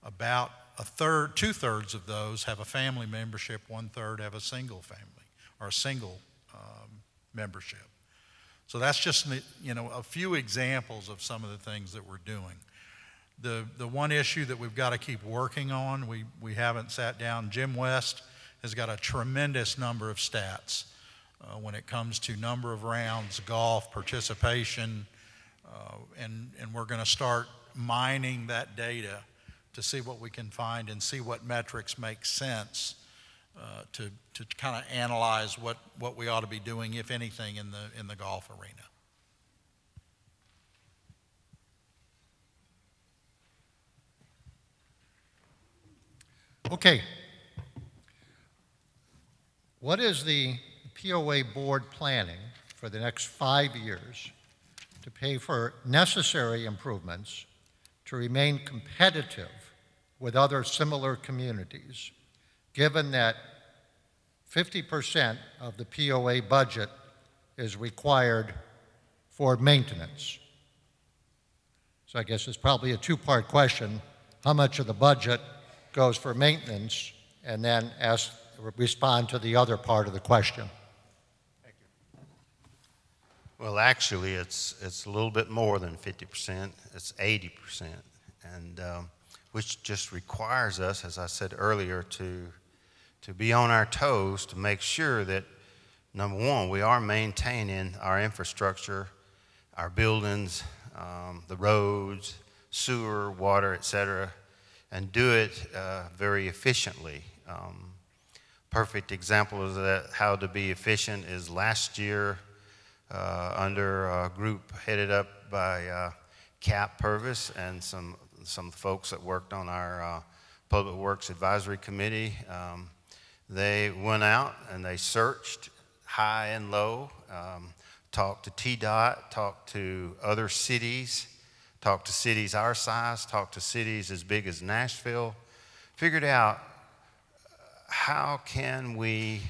about two-thirds of those have a family membership, 1/3 have a single family or a single membership. So that's just a few examples of some of the things that we're doing. The one issue that we've got to keep working on, we haven't sat down. Jim West has got a tremendous number of stats when it comes to number of rounds, golf, participation, and we're going to start mining that data to see what we can find and see what metrics make sense to kind of analyze what we ought to be doing, if anything, in the golf arena. Okay. What is the POA board planning for the next 5 years to pay for necessary improvements to remain competitive with other similar communities, given that 50% of the POA budget is required for maintenance? So I guess it's probably a two-part question. How much of the budget goes for maintenance, and then respond to the other part of the question? Thank you. Well, actually, it's a little bit more than 50%. It's 80%, and which just requires us, as I said earlier, to be on our toes to make sure that Number one, we are maintaining our infrastructure, our buildings, the roads, sewer, water, et cetera, and do it very efficiently. Perfect example of that, how to be efficient, is last year under a group headed up by Cap Purvis and some folks that worked on our Public Works Advisory Committee. They went out and they searched high and low, talked to TDOT, talked to other cities, talked to cities our size, talked to cities as big as Nashville, figured out how can we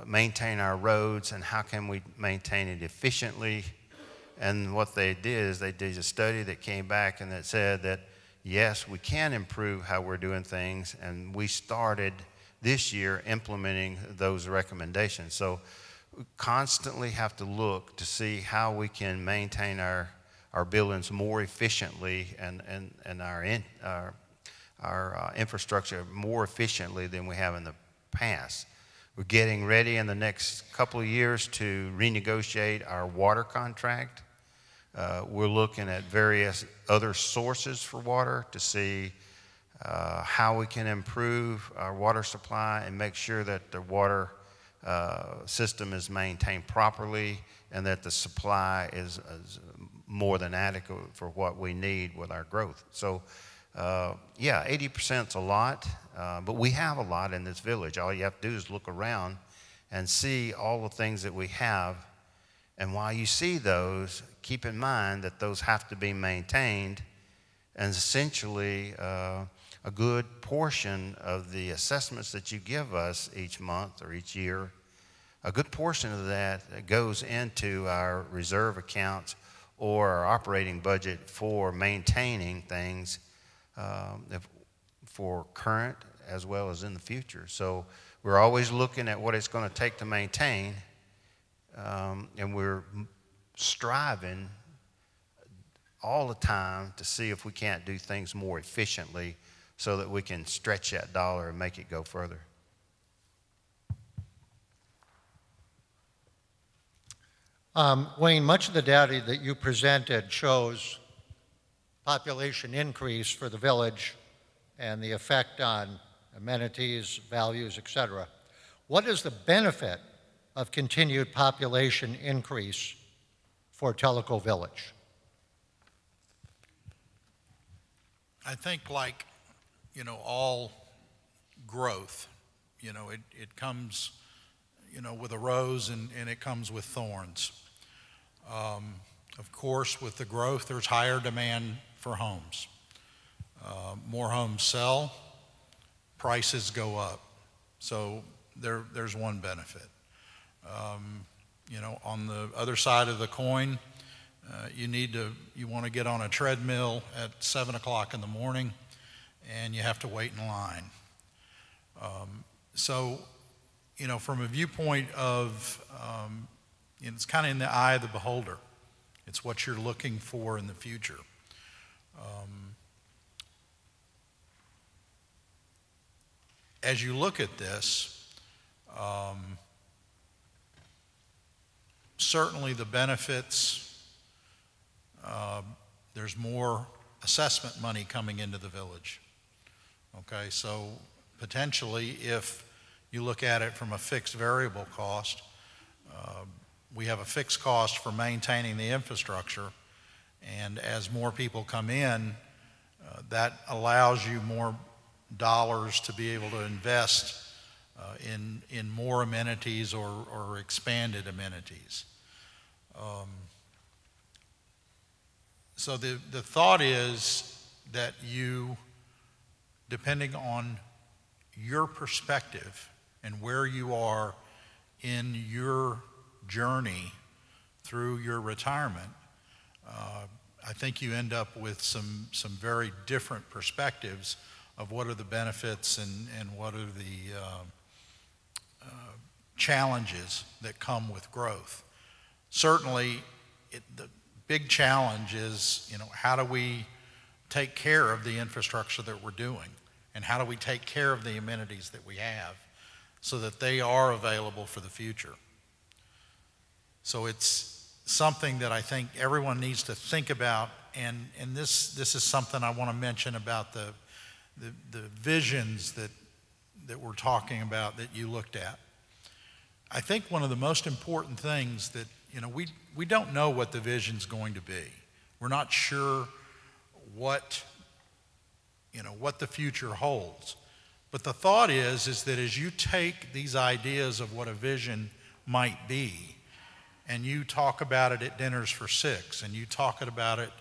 maintain our roads and how can we maintain it efficiently. And what they did is they did a study that came back and that said that, yes, we can improve how we're doing things, and we started this year implementing those recommendations. So we constantly have to look to see how we can maintain our buildings more efficiently and our infrastructure more efficiently than we have in the past. We're getting ready in the next couple of years to renegotiate our water contract. We're looking at various other sources for water to see how we can improve our water supply and make sure that the water system is maintained properly and that the supply is more than adequate for what we need with our growth. So, yeah, 80% is a lot, but we have a lot in this village. All you have to do is look around and see all the things that we have. And while you see those, keep in mind that those have to be maintained, and essentially a good portion of the assessments that you give us each month or each year, a good portion of that goes into our reserve accounts or our operating budget for maintaining things for current as well as in the future. So we're always looking at what it's going to take to maintain, and we're striving all the time to see if we can't do things more efficiently so that we can stretch that dollar and make it go further. Wayne, much of the data that you presented shows population increase for the village and the effect on amenities, values, et cetera. What is the benefit of continued population increase for Tellico Village? I think, like, all growth, it comes, with a rose and it comes with thorns. Of course, with the growth, there's higher demand for homes. More homes sell, prices go up. So there's one benefit. On the other side of the coin, you want to get on a treadmill at 7 o'clock in the morning, and you have to wait in line. So, from a viewpoint of, it's kind of in the eye of the beholder. It's what you're looking for in the future. As you look at this, certainly the benefits, there's more assessment money coming into the village. Okay, so potentially if you look at it from a fixed variable cost, we have a fixed cost for maintaining the infrastructure, and as more people come in, that allows you more dollars to be able to invest in more amenities or expanded amenities. So the thought is that you, depending on your perspective and where you are in your journey through your retirement, I think you end up with some very different perspectives of what are the benefits and what are the challenges that come with growth. Certainly, the big challenge is, how do we take care of the infrastructure that we're doing? And how do we take care of the amenities that we have? so that they are available for the future. So it's something that I think everyone needs to think about, and this is something I want to mention about the visions that we're talking about that you looked at. I think one of the most important things that, we don't know what the vision's going to be. We're not sure what the future holds. But the thought is that as you take these ideas of what a vision might be, and you talk about it at dinners for six, and you talk about it,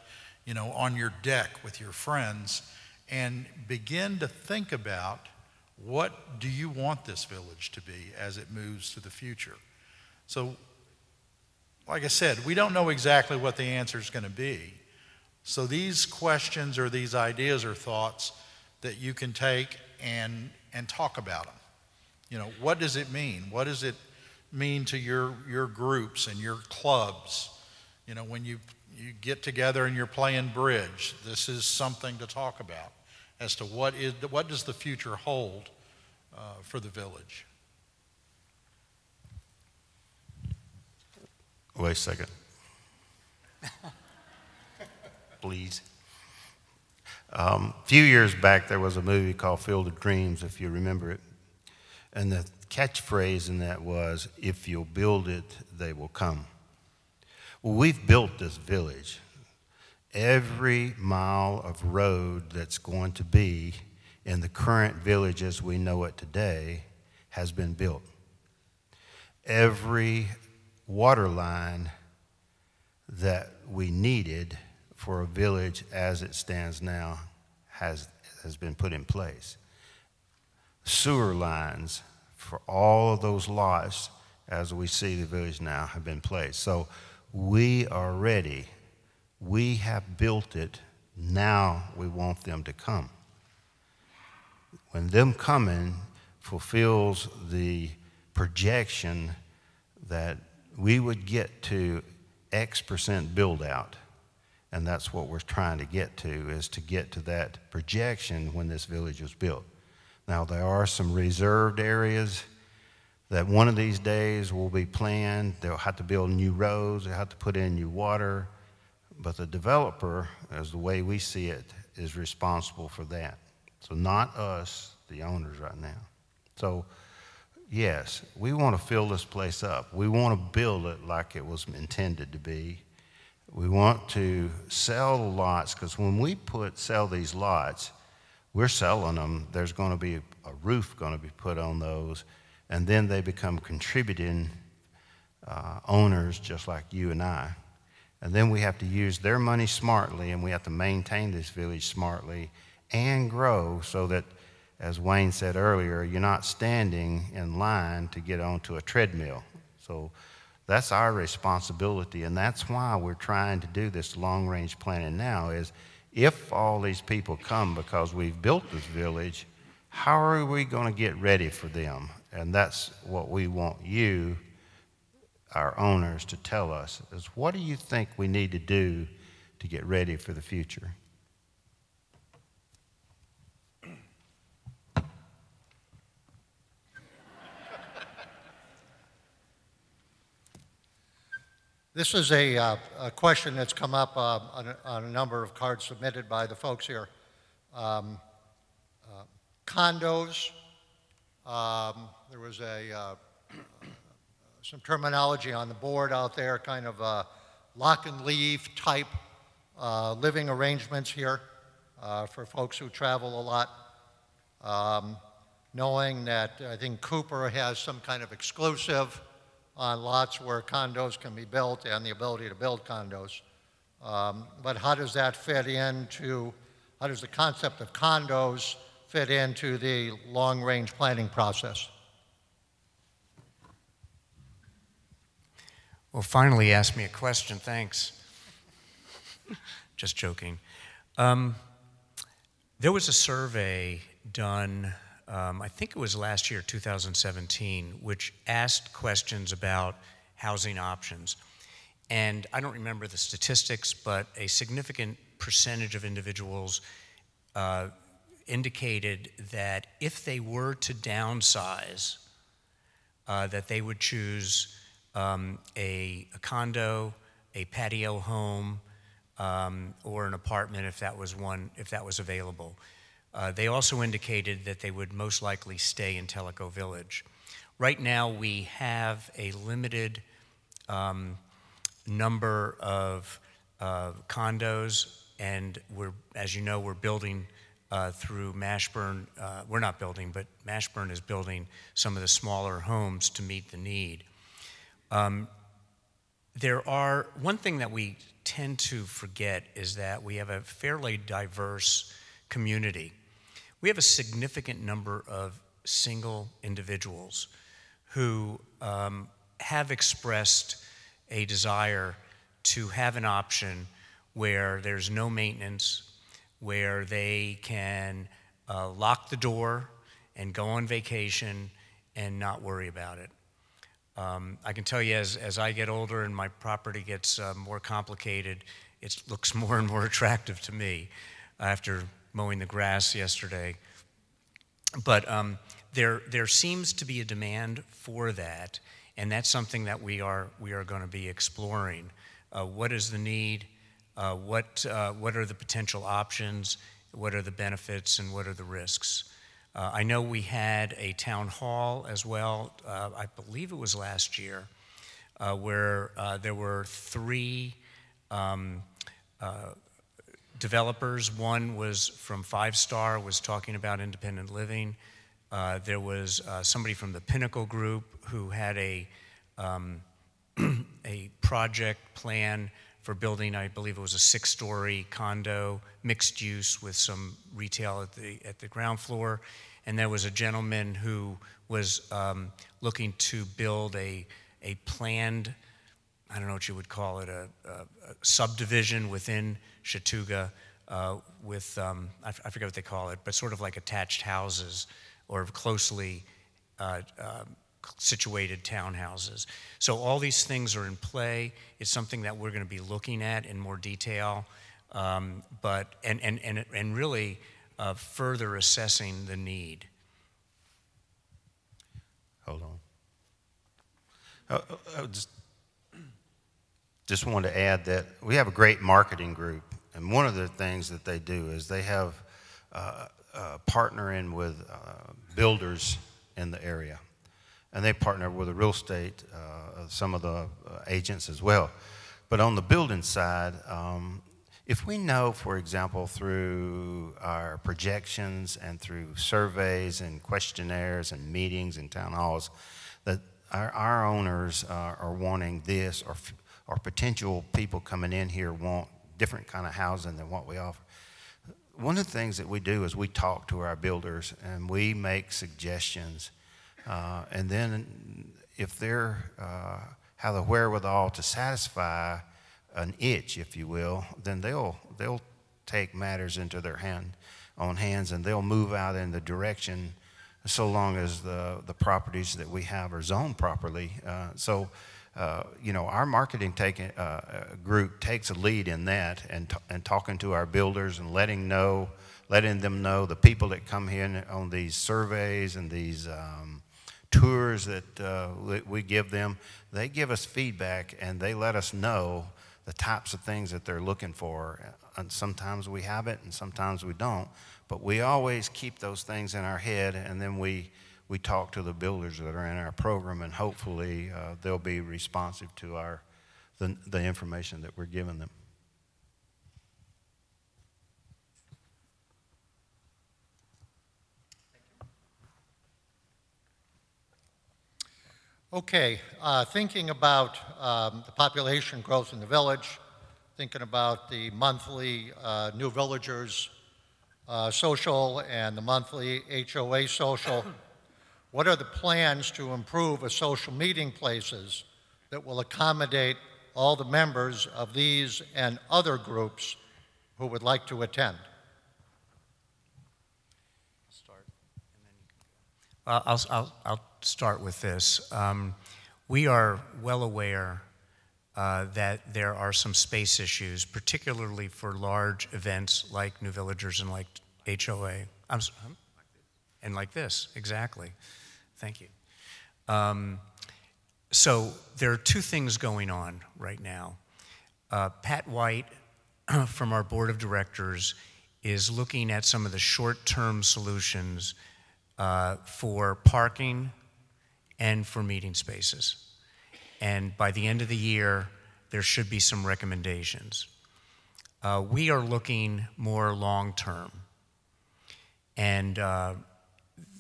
on your deck with your friends, and begin to think about what do you want this village to be as it moves to the future. So, like I said, we don't know exactly what the answer is going to be. So these questions or these ideas or thoughts that you can take and talk about them. What does it mean? What does it mean to your groups and your clubs? When you get together and you're playing bridge, this is something to talk about as to what does the future hold for the village. Wait a second. Please. A few years back, there was a movie called Field of Dreams, if you remember it. And the catchphrase in that was, if you'll build it, they will come. Well, we've built this village. Every mile of road that's going to be in the current village as we know it today has been built. Every water line that we needed for a village as it stands now has been put in place. Sewer lines for all of those lots as we see the village now have been placed. So we are ready. We have built it. Now we want them to come. When them coming fulfills the projection that we would get to X% build out. And that's what we're trying to get to, is to get to that projection when this village was built. Now, there are some reserved areas that one of these days will be planned. They'll have to build new roads. They'll have to put in new water. But the developer, as the way we see it, is responsible for that. So not us, the owners right now. So yes, we want to fill this place up. We want to build it like it was intended to be. We want to sell the lots, because when we sell these lots, we're selling them. There's going to be a roof going to be put on those, and then they become contributing owners just like you and I. And then we have to use their money smartly, and we have to maintain this village smartly and grow so that, as Wayne said earlier, you're not standing in line to get onto a treadmill. So that's our responsibility, and that's why we're trying to do this long-range planning now, is if all these people come because we've built this village, how are we going to get ready for them? And that's what we want you, our owners, to tell us, is what do you think we need to do to get ready for the future? This is a question that's come up on a number of cards submitted by the folks here. Condos, there was some terminology on the board out there, kind of lock and leave type living arrangements here for folks who travel a lot. Knowing that I think Cooper has some kind of exclusive on lots where condos can be built and the ability to build condos. But how does that fit into, how does the concept of condos fit into the long-range planning process? Well, finally asked me a question, thanks. Just joking. There was a survey done, I think it was last year, 2017, which asked questions about housing options. And I don't remember the statistics, but a significant percentage of individuals indicated that if they were to downsize that they would choose a condo, a patio home, or an apartment if that was available. They also indicated that they would most likely stay in Tellico Village. Right now, we have a limited number of condos, and as you know, we're building through Mashburn. We're not building, but Mashburn is building some of the smaller homes to meet the need. One thing that we tend to forget is that we have a fairly diverse community. We have a significant number of single individuals who have expressed a desire to have an option where there's no maintenance, where they can lock the door and go on vacation and not worry about it. I can tell you as I get older and my property gets more complicated, it looks more and more attractive to me after mowing the grass yesterday. But there seems to be a demand for that, and that's something that we are going to be exploring. What is the need? What are the potential options? What are the benefits, and what are the risks? I know we had a town hall as well, I believe it was last year, where there were 3 developers. One was from 5 Star, was talking about independent living. There was somebody from the Pinnacle Group who had a project plan for building, I believe it was a 6-story condo, mixed use with some retail at the ground floor. And there was a gentleman who was looking to build a planned, I don't know what you would call it, a subdivision within Chattooga with, I forget what they call it, but sort of like attached houses or closely situated townhouses. So all these things are in play. It's something that we're going to be looking at in more detail, but really further assessing the need. Hold on. I just wanted to add that we have a great marketing group, and one of the things that they do is they have partnering with builders in the area. And they partner with the real estate, some of the agents as well. But on the building side, if we know, for example, through our projections and through surveys and questionnaires and meetings and town halls, that our owners are wanting this, or potential people coming in here want different kind of housing than what we offer. One of the things that we do is we talk to our builders and we make suggestions. And then if they're have the wherewithal to satisfy an itch, if you will, then they'll take matters into their hands, and they'll move out in the direction so long as the properties that we have are zoned properly. Our marketing group takes a lead in that, and talking to our builders and letting them know the people that come in on these surveys and these tours that we give them. They give us feedback and they let us know the types of things that they're looking for. And sometimes we have it and sometimes we don't, but we always keep those things in our head, and then we talk to the builders that are in our program, and hopefully they'll be responsive to the information that we're giving them. Okay, thinking about the population growth in the village, thinking about the monthly new villagers social and the monthly HOA social, what are the plans to improve a social meeting places that will accommodate all the members of these and other groups who would like to attend? I'll start with this. We are well aware that there are some space issues, particularly for large events like New Villagers and like HOA. And like this, exactly. Thank you. So there are two things going on right now. Pat White from our board of directors is looking at some of the short-term solutions for parking and for meeting spaces. And by the end of the year, there should be some recommendations. We are looking more long-term. And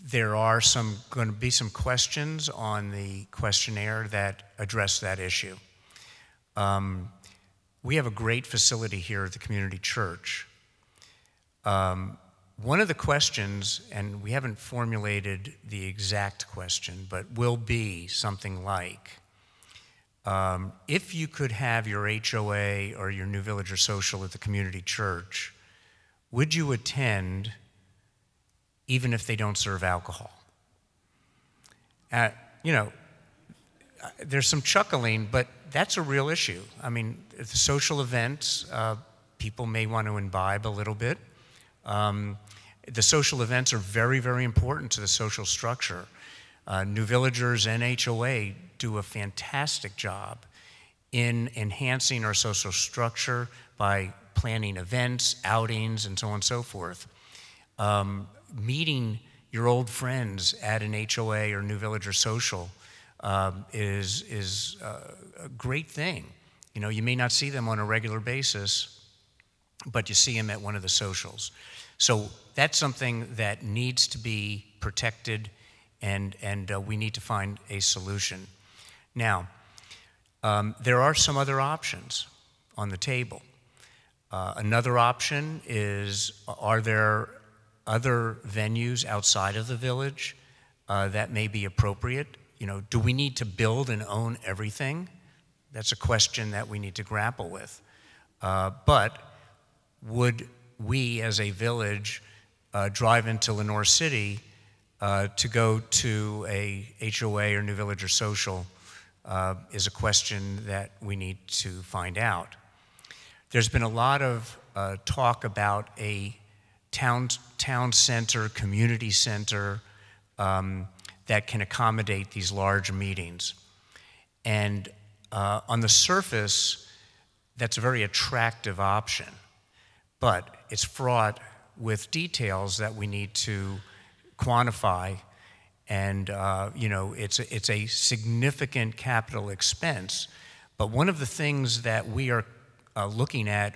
there are going to be some questions on the questionnaire that address that issue. We have a great facility here at the community church. One of the questions, and we haven't formulated the exact question, but will be something like, if you could have your HOA or your New Villager Social at the community church, would you attend even if they don't serve alcohol? You know, there's some chuckling, but that's a real issue. I mean, at the social events, people may want to imbibe a little bit. The social events are very, very important to the social structure. New Villagers and HOA do a fantastic job in enhancing our social structure by planning events, outings, and so on and so forth. Meeting your old friends at an HOA or New Villager Social is a great thing. You know, you may not see them on a regular basis, but you see them at one of the socials. So that's something that needs to be protected, and we need to find a solution. Now, there are some other options on the table. Another option is, are there other venues outside of the village that may be appropriate? You know, do we need to build and own everything? That's a question that we need to grapple with. But would we as a village drive into Lenore City to go to a HOA or New Villager Social is a question that we need to find out. There's been a lot of talk about a town center, community center that can accommodate these large meetings. And on the surface, that's a very attractive option, but it's fraught with details that we need to quantify, and you know, it's a significant capital expense. But one of the things that we are looking at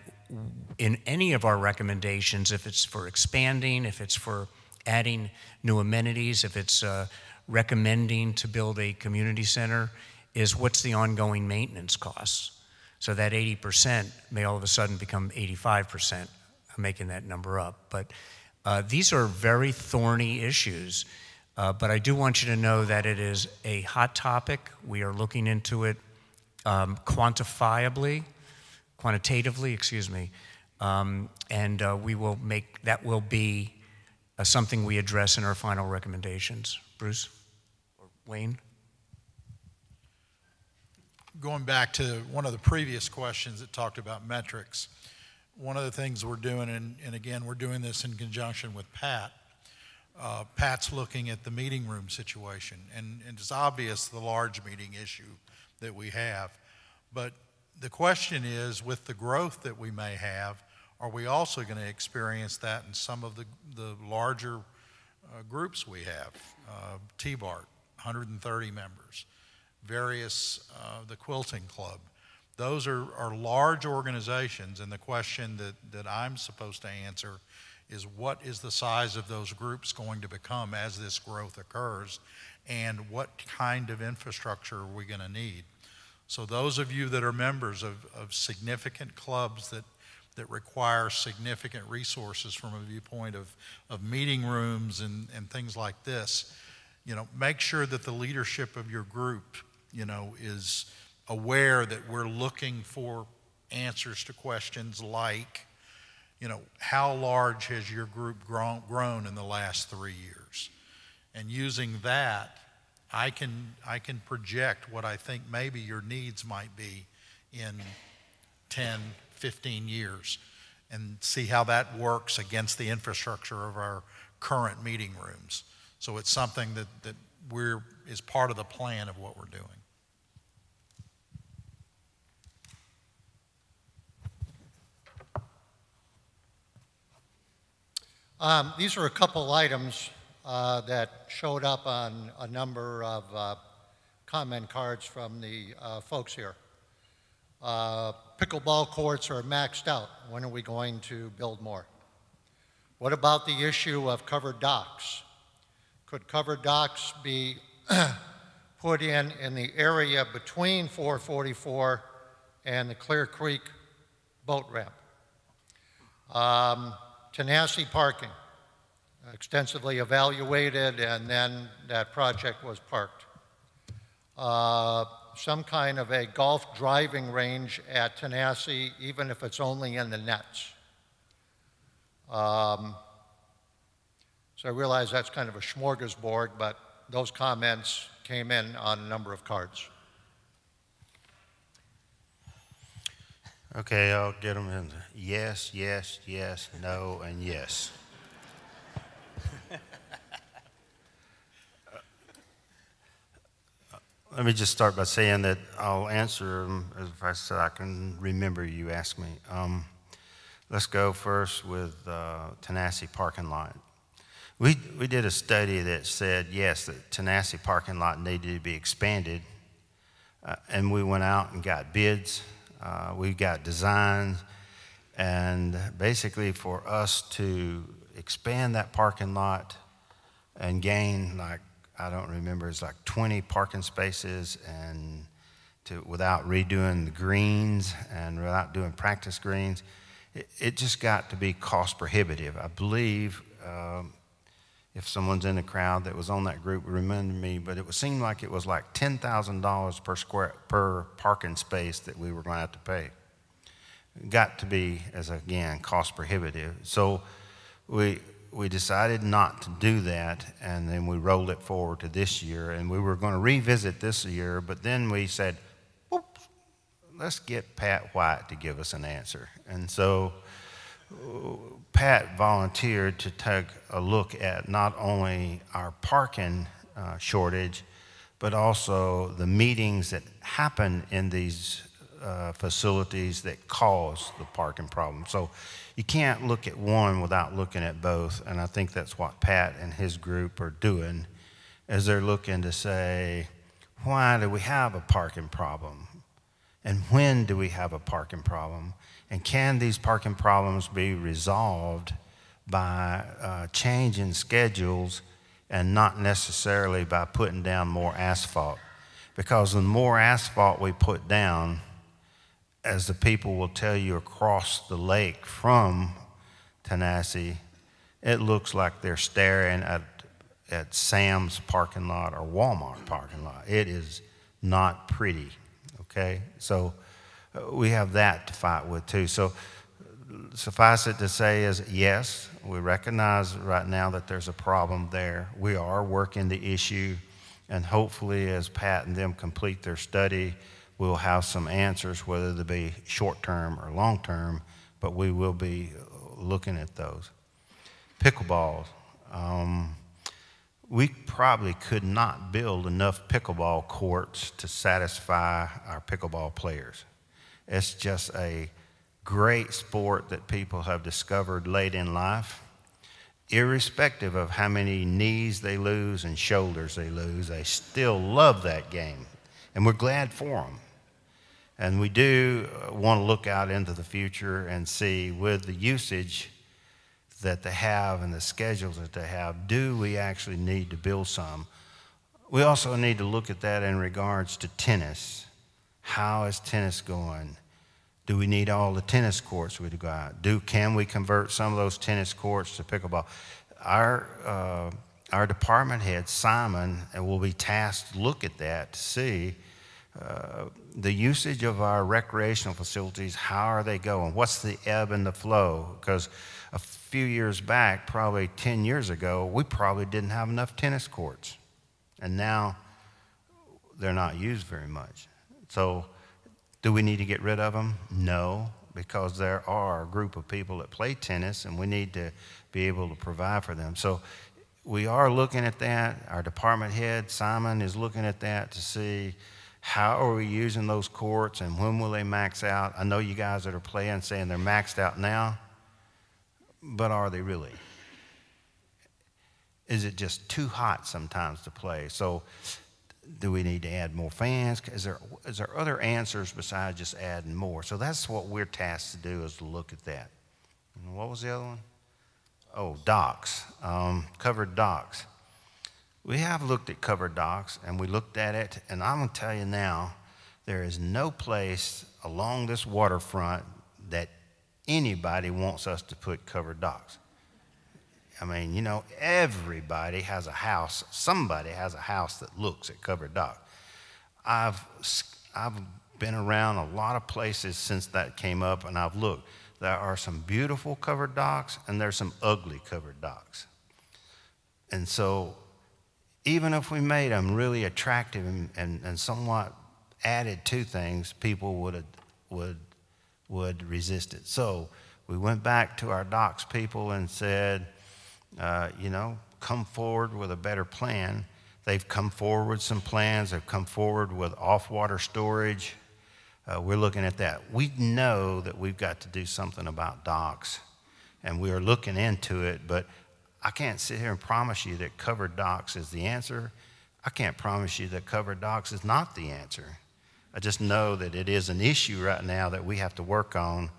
in any of our recommendations, if it's for expanding, if it's for adding new amenities, if it's recommending to build a community center, is what's the ongoing maintenance costs. So that 80% may all of a sudden become 85%. I'm making that number up. But these are very thorny issues. But I do want you to know that it is a hot topic. We are looking into it quantitatively, excuse me. And we will make, that will be something we address in our final recommendations. Bruce or Wayne? Going back to one of the previous questions that talked about metrics, one of the things we're doing, and again, we're doing this in conjunction with Pat, Pat's looking at the meeting room situation, and it's obvious the large meeting issue that we have, but the question is, with the growth that we may have, are we also going to experience that in some of the larger groups we have? T-BART, 130 members, various, the Quilting Club. Those are large organizations, and the question that I'm supposed to answer is, what is the size of those groups going to become as this growth occurs, and what kind of infrastructure are we going to need? So those of you that are members of significant clubs that require significant resources from a viewpoint of meeting rooms and things like this, you know, make sure that the leadership of your group, you know, is aware that we're looking for answers to questions like, you know, how large has your group grown in the last 3 years? And using that, I can project what I think maybe your needs might be in 10, 15 years, and see how that works against the infrastructure of our current meeting rooms. So it's something is part of the plan of what we're doing. These are a couple items that showed up on a number of comment cards from the folks here. Pickleball courts are maxed out. When are we going to build more? What about the issue of covered docks? Could covered docks be put in the area between 444 and the Clear Creek boat ramp? Tenacity parking, extensively evaluated, and then that project was parked. Some kind of a golf driving range at Tenacity, even if it's only in the nets. So I realize that's kind of a smorgasbord, but those comments came in on a number of cards. Okay, I'll get them in. Yes, yes, yes, no, and yes. Let me just start by saying that I'll answer them if I said I can remember you asked me. Let's go first with Tenacity parking lot. We did a study that said, yes, the Tenacity parking lot needed to be expanded, and we went out and got bids. We got designs, and basically for us to expand that parking lot and gain, like, I don't remember, it's like 20 parking spaces, and without redoing the greens and without doing practice greens, it just got to be cost prohibitive. I believe if someone's in the crowd that was on that group would remember me, but it seemed like it was like $10,000 per parking space that we were going to have to pay. It got to be, as again, cost prohibitive. So we decided not to do that, and then we rolled it forward to this year, and we were going to revisit this year, but then we said, oops, let's get Pat White to give us an answer. And so Pat volunteered to take a look at not only our parking shortage, but also the meetings that happen in these facilities that cause the parking problem. So you can't look at one without looking at both, and I think that's what Pat and his group are doing, as they're looking to say, why do we have a parking problem? And when do we have a parking problem? And can these parking problems be resolved by changing schedules and not necessarily by putting down more asphalt? Because the more asphalt we put down, as the people will tell you across the lake from Tenacity, it looks like they're staring at Sam's parking lot or Walmart parking lot. It is not pretty, okay? So we have that to fight with too. So suffice it to say is, yes, we recognize right now that there's a problem there. We are working the issue, and hopefully as Pat and them complete their study, we'll have some answers, whether they be short-term or long-term, but we will be looking at those. Pickleballs. We probably could not build enough pickleball courts to satisfy our pickleball players. It's just a great sport that people have discovered late in life. Irrespective of how many knees they lose and shoulders they lose, they still love that game, and we're glad for them. And we do want to look out into the future and see, with the usage that they have and the schedules that they have, do we actually need to build some? We also need to look at that in regards to tennis. How is tennis going? Do we need all the tennis courts we go out? Can we convert some of those tennis courts to pickleball? Our department head, Simon, will be tasked to look at that to see the usage of our recreational facilities. How are they going? What's the ebb and the flow? Because a few years back, probably 10 years ago, we probably didn't have enough tennis courts. And now they're not used very much. So do we need to get rid of them? No, because there are a group of people that play tennis, and we need to be able to provide for them. So we are looking at that. Our department head, Simon, is looking at that to see how are we using those courts and when will they max out. I know you guys that are playing saying they're maxed out now, but are they really? Is it just too hot sometimes to play? So do we need to add more fans? Is there other answers besides just adding more? So that's what we're tasked to do, is to look at that. And what was the other one? Oh, docks, covered docks. We have looked at covered docks, and we looked at it, and I'm going to tell you now, there is no place along this waterfront that anybody wants us to put covered docks. I mean, you know, everybody has a house, somebody has a house that looks at covered dock. I've been around a lot of places since that came up, and I've looked. There are some beautiful covered docks, and there's some ugly covered docks. And so even if we made them really attractive and somewhat added to things, people would resist it. So we went back to our docks people and said, you know, come forward with a better plan. They've come forward with some plans. They've come forward with off-water storage. We're looking at that. We know that we've got to do something about docks, and we are looking into it, but I can't sit here and promise you that covered docks is the answer. I can't promise you that covered docks is not the answer. I just know that it is an issue right now that we have to work on,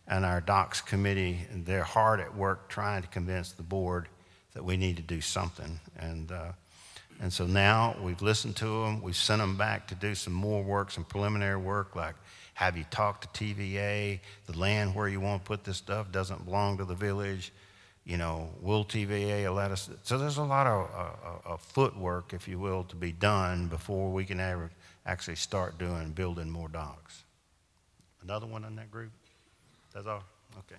and our docks committee, they're hard at work trying to convince the board that we need to do something. And so now we've listened to them. We've sent them back to do some more work, some preliminary work, like have you talked to TVA? The land where you want to put this stuff doesn't belong to the village. You know, will TVA let us? So there's a lot of footwork, if you will, to be done before we can ever actually start building more docks. Another one in that group? That's all? Okay.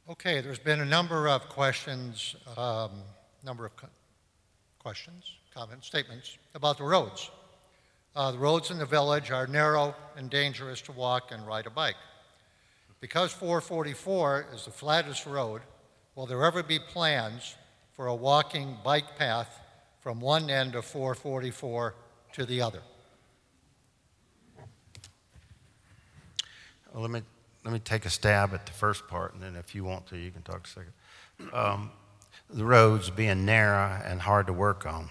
Okay, there's been a number of questions, comments, statements about the roads. The roads in the village are narrow and dangerous to walk and ride a bike. Because 444 is the flattest road, will there ever be plans for a walking bike path from one end of 444 to the other? Well, let me take a stab at the first part, and then if you want to, you can talk a second. The roads being narrow and hard to work on.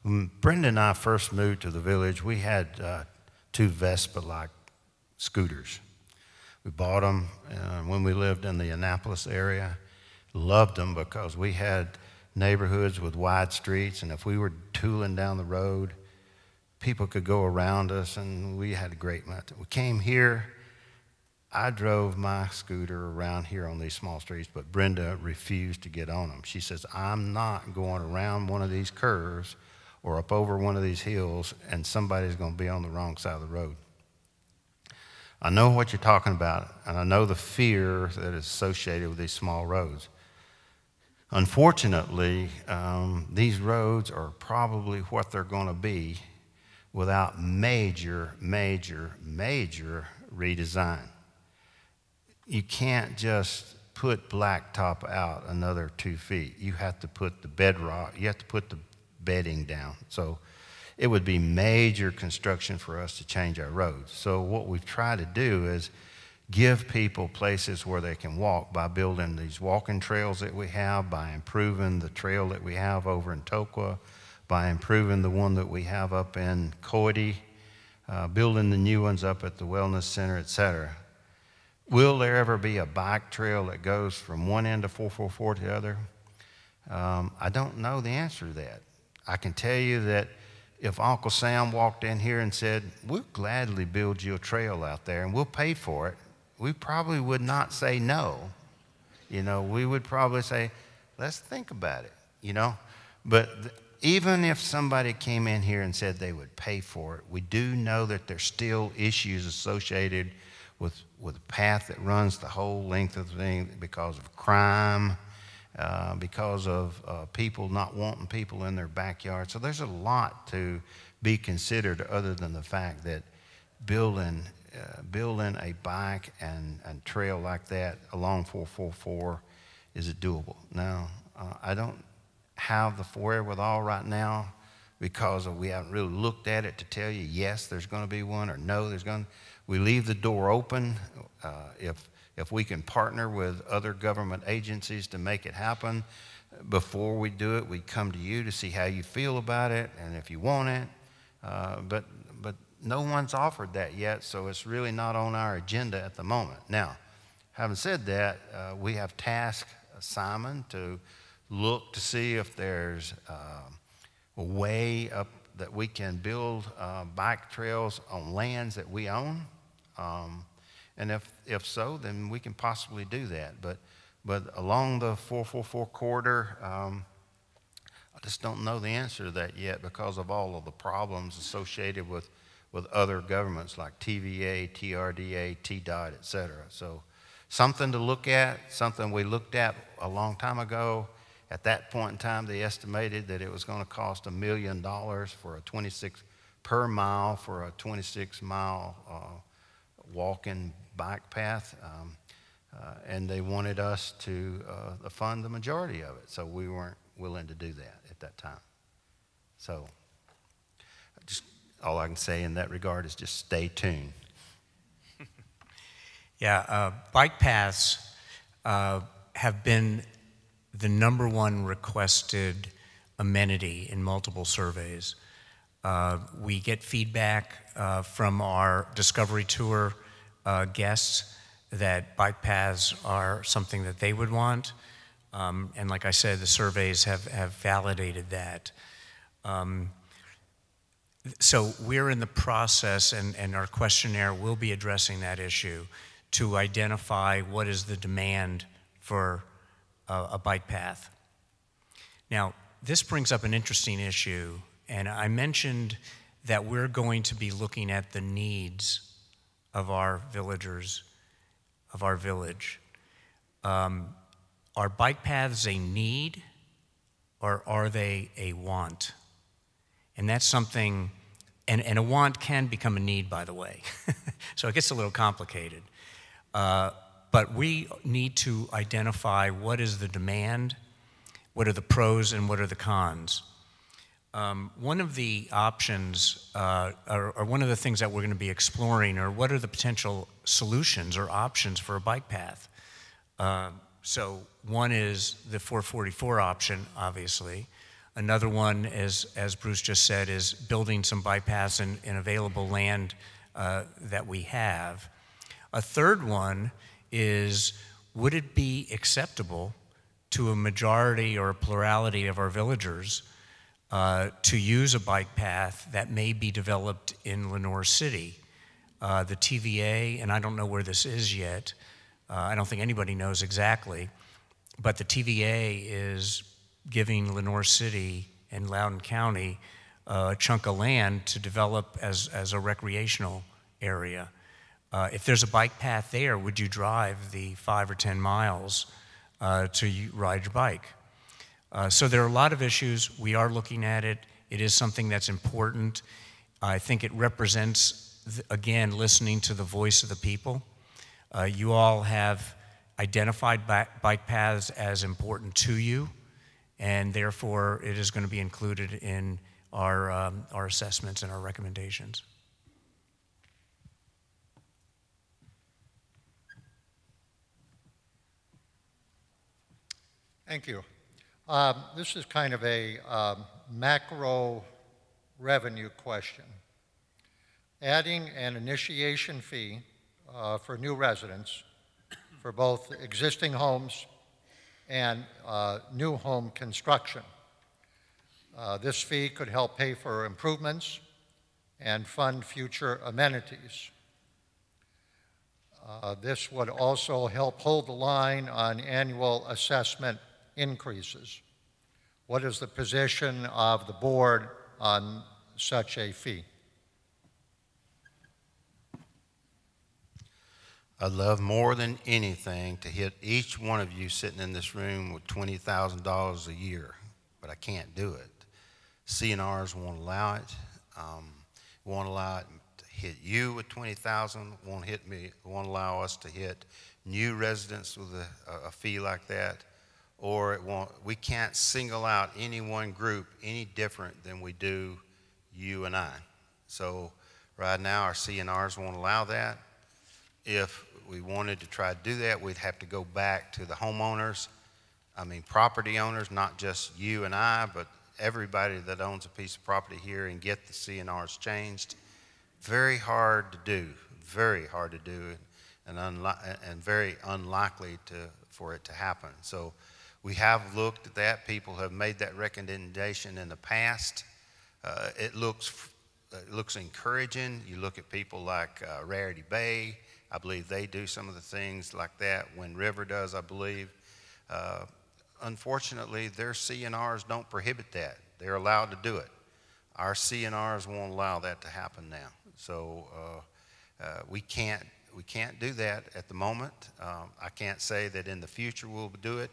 When Brenda and I first moved to the village, we had 2 Vespa-like scooters. We bought them when we lived in the Annapolis area. Loved them because we had neighborhoods with wide streets, and if we were tooling down the road, people could go around us, and we had a great method. We came here. I drove my scooter around here on these small streets, but Brenda refused to get on them. She says, I'm not going around one of these curves or up over one of these hills, and somebody's going to be on the wrong side of the road. I know what you're talking about, and I know the fear that is associated with these small roads. Unfortunately, these roads are probably what they're going to be without major redesign. You can't just put blacktop out another 2 feet. You have to put the bedrock, you have to put the bedding down. So it would be major construction for us to change our roads. So what we've tried to do is give people places where they can walk by building these walking trails that we have, by improving the trail that we have over in Tokwa, by improving the one that we have up in Coity, building the new ones up at the Wellness Center, et cetera. Will there ever be a bike trail that goes from one end of 444 to the other? I don't know the answer to that. I can tell you that if Uncle Sam walked in here and said, we'll gladly build you a trail out there and we'll pay for it, we probably would not say no. You know, we would probably say, let's think about it, you know. But even if somebody came in here and said they would pay for it, we do know that there's still issues associated with a path that runs the whole length of the thing because of crime, because of people not wanting people in their backyard. So there's a lot to be considered other than the fact that building a bike and trail like that along 444 is it doable? Now, I don't have the wherewithal right now because we haven't really looked at it to tell you, yes, there's going to be one, or no, there's going to. We leave the door open. If we can partner with other government agencies to make it happen, before we do it, we come to you to see how you feel about it and if you want it. But no one's offered that yet, so it's really not on our agenda at the moment. Now, having said that, we have tasked Simon to look to see if there's a way up that we can build bike trails on lands that we own. And if so, then we can possibly do that. But along the 444 corridor, I just don't know the answer to that yet because of all of the problems associated with other governments like TVA, TRDA, TDOT, et cetera. So something to look at, something we looked at a long time ago. At that point in time, they estimated that it was going to cost $1 million for a 26 per mile for a 26-mile walking bike path, and they wanted us to fund the majority of it. So we weren't willing to do that at that time. So just all I can say in that regard is just stay tuned. Yeah, bike paths have been the #1 requested amenity in multiple surveys. We get feedback from our Discovery Tour guests that bike paths are something that they would want. And like I said, the surveys have validated that. So we're in the process, and our questionnaire will be addressing that issue to identify what is the demand for a bike path. Now, this brings up an interesting issue, and I mentioned that we're going to be looking at the needs of our villagers, of our village. Are bike paths a need, or are they a want? And that's something, and a want can become a need, by the way. So it gets a little complicated. But we need to identify what is the demand, what are the pros, and what are the cons. One of the options, or one of the things that we're going to be exploring, are what are the potential solutions or options for a bike path. So one is the 444 option, obviously. Another one is, as Bruce just said, is building some bike paths in available land that we have. A third one is, would it be acceptable to a majority or a plurality of our villagers to use a bike path that may be developed in Lenoir City? The TVA, and I don't know where this is yet, I don't think anybody knows exactly, but the TVA is giving Lenoir City and Loudoun County a chunk of land to develop as a recreational area. If there's a bike path there, would you drive the 5 or 10 miles to ride your bike? So there are a lot of issues. We are looking at it. It is something that's important. I think it represents, again, listening to the voice of the people. You all have identified bike paths as important to you, and therefore it is going to be included in our assessments and our recommendations. Thank you. This is kind of a macro revenue question. Adding an initiation fee for new residents for both existing homes and new home construction. This fee could help pay for improvements and fund future amenities. This would also help hold the line on annual assessment increases. What is the position of the board on such a fee? I'd love more than anything to hit each one of you sitting in this room with $20,000 a year, but I can't do it. CNRs won't allow it. Won't allow it to hit you with $20,000. Won't allow us to hit new residents with a fee like that. or we can't single out any one group any different than we do you and I. So right now our CNRs won't allow that. If we wanted to try to do that, we'd have to go back to the homeowners, property owners, not just you and I, but everybody that owns a piece of property here, and get the CNRs changed. Very hard to do, and very unlikely for it to happen. So we have looked at that. People have made that recommendation in the past. It looks encouraging. You look at people like Rarity Bay. I believe they do some of the things like that. Wind River does, I believe. Unfortunately, their CNRs don't prohibit that. They're allowed to do it. Our CNRs won't allow that to happen now. So we can't do that at the moment. I can't say that in the future we'll do it.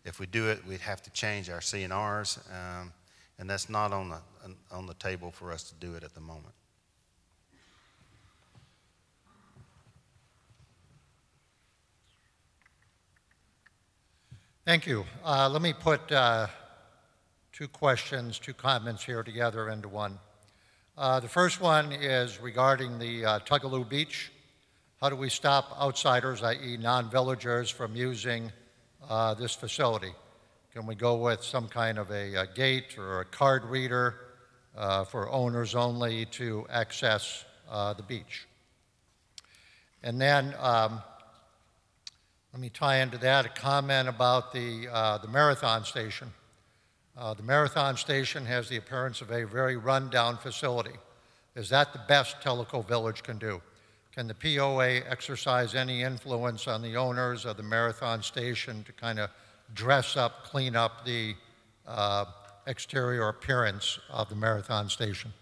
If we do it, we'd have to change our CNRs, and that's not on the table for us to do it at the moment. Thank you. Let me put two comments here together into one. The first one is regarding the Tugaloo Beach. How do we stop outsiders, i.e. non-villagers, from using this facility? Can we go with some kind of a gate or a card reader for owners only to access the beach? And then let me tie into that a comment about the Marathon Station. The Marathon Station has the appearance of a very run-down facility. Is that the best Tellico Village can do? Can the POA exercise any influence on the owners of the Marathon Station to kind of dress up, clean up the exterior appearance of the Marathon Station?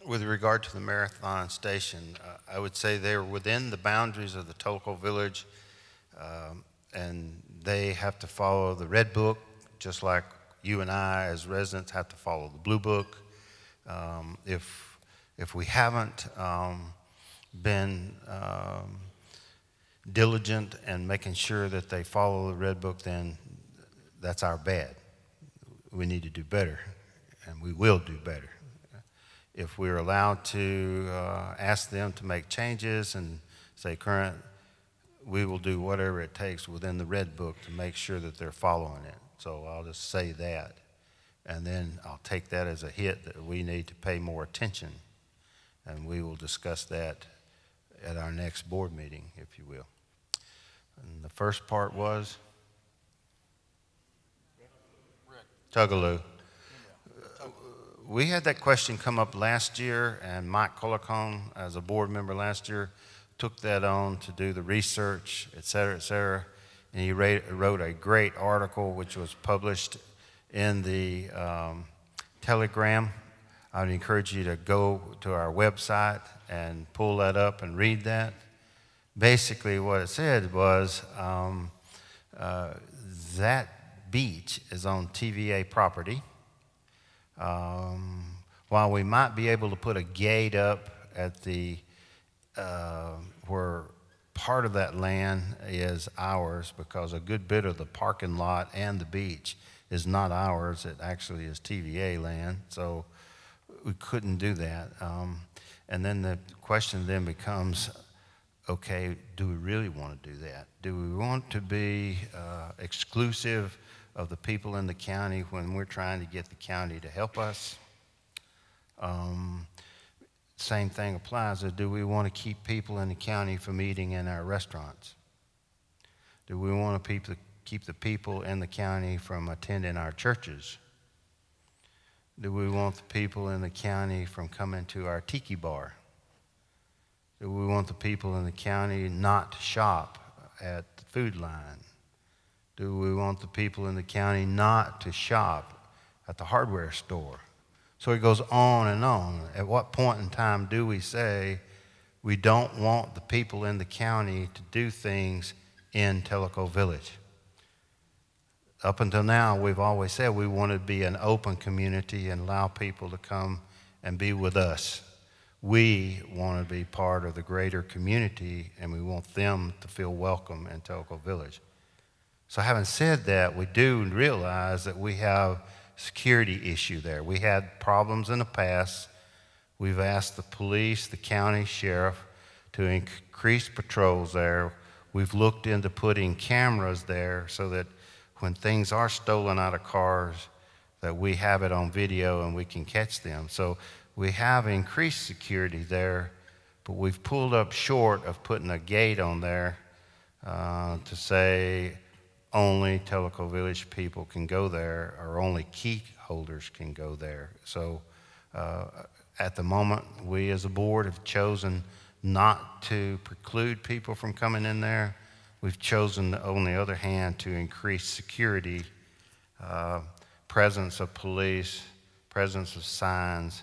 With regard to the Marathon Station, I would say they're within the boundaries of the Tellico Village, and they have to follow the Red Book, just like you and I as residents have to follow the Blue Book. If we haven't been diligent in making sure that they follow the Red Book, then that's our bad. We need to do better, and we will do better. If we're allowed to ask them to make changes and say current, we will do whatever it takes within the Red Book to make sure that they're following it. So I'll just say that. And then I'll take that as a hit that we need to pay more attention. And we will discuss that at our next board meeting, if you will. And the first part was? Tugaloo. We had that question come up last year, and Mike Colacone, as a board member last year, took that on to do the research, et cetera, and he wrote a great article which was published in the Telegram. I would encourage you to go to our website and pull that up and read that. Basically what it said was that beach is on TVA property. While we might be able to put a gate up at the where part of that land is ours, because a good bit of the parking lot and the beach is not ours, it actually is TVA land, so we couldn't do that. And then the question then becomes, okay, do we really want to do that? Do we want to be exclusive of the people in the county when we're trying to get the county to help us? Same thing applies. Do we want to keep people in the county from eating in our restaurants? Do we want to keep the people in the county from attending our churches? Do we want the people in the county from coming to our tiki bar? Do we want the people in the county not to shop at the food line? Do we want the people in the county not to shop at the hardware store? So it goes on and on. At what point in time do we say we don't want the people in the county to do things in Tellico Village? Up until now, we've always said we want to be an open community and allow people to come and be with us. we want to be part of the greater community, and we want them to feel welcome in Tellico Village. So having said that, we do realize that we have a security issue there. We had problems in the past. We've asked the police, the county sheriff, to increase patrols there. We've looked into putting cameras there so that when things are stolen out of cars, that we have it on video and we can catch them. So we have increased security there, but we've pulled up short of putting a gate on there to say only Tellico Village people can go there, or only key holders can go there. So at the moment, we as a board have chosen not to preclude people from coming in there. We've chosen, on the other hand, to increase security, presence of police, presence of signs,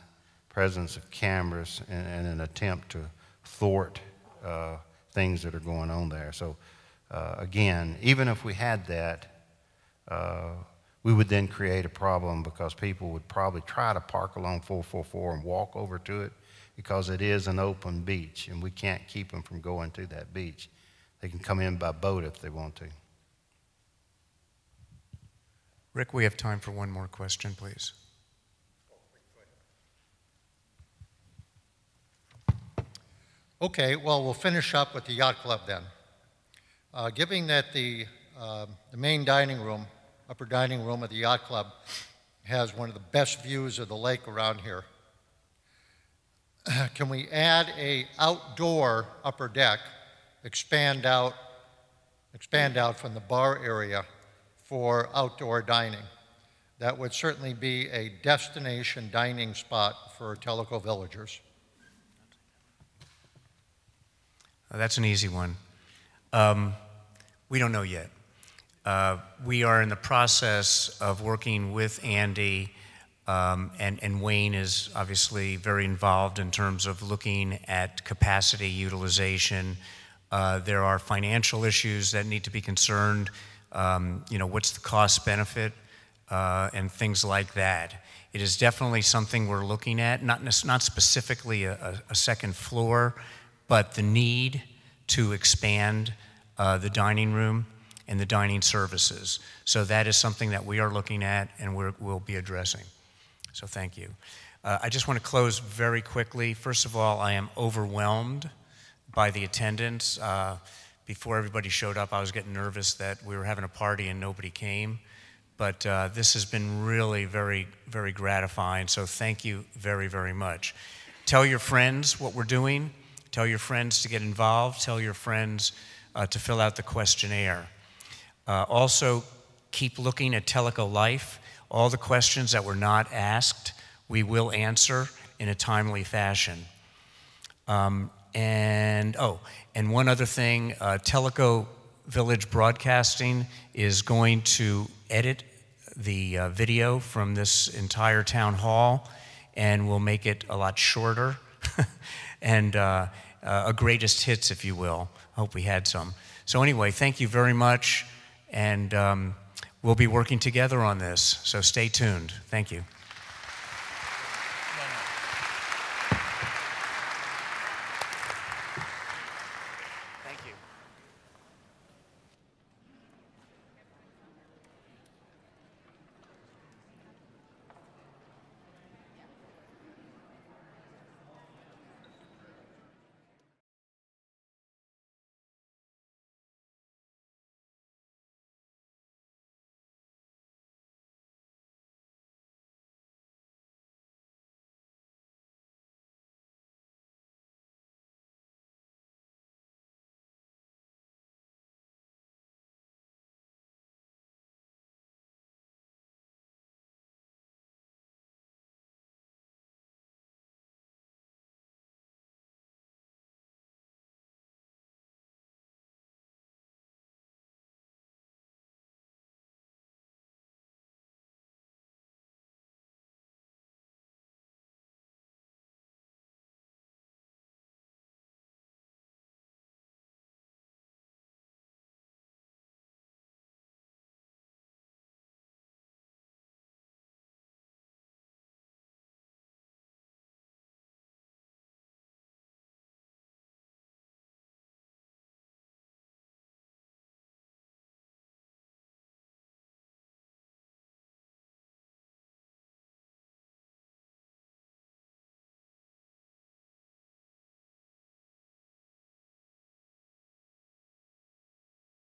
presence of cameras, in an attempt to thwart things that are going on there. So again, even if we had that, we would then create a problem, because people would probably try to park along 444 and walk over to it, because it is an open beach, and we can't keep them from going to that beach. They can come in by boat if they want to. Rick, we have time for one more question, please. Okay, well, we'll finish up with the yacht club then. Given that the main dining room, upper dining room of the yacht club, has one of the best views of the lake around here, can we add a outdoor upper deck, expand out from the bar area for outdoor dining? That would certainly be a destination dining spot for Tellico villagers. That's an easy one. We don't know yet. We are in the process of working with Andy, and Wayne is obviously very involved in terms of looking at capacity utilization. There are financial issues that need to be concerned. What's the cost benefit and things like that. It is definitely something we're looking at, not specifically a second floor, but the need to expand the dining room and the dining services. So that is something that we are looking at and we'll be addressing. So thank you. I just want to close very quickly. First of all, I am overwhelmed by the attendance. Before everybody showed up, I was getting nervous that we were having a party and nobody came. But this has been really very, very gratifying. So thank you very, very much. Tell your friends what we're doing. Tell your friends to get involved. Tell your friends to fill out the questionnaire. Also, keep looking at Tellico Life. All the questions that were not asked, we will answer in a timely fashion. And one other thing, Tellico Village Broadcasting is going to edit the video from this entire town hall, and we'll make it a lot shorter and a greatest hits, if you will. I hope we had some. So anyway, thank you very much, and we'll be working together on this, so stay tuned. Thank you.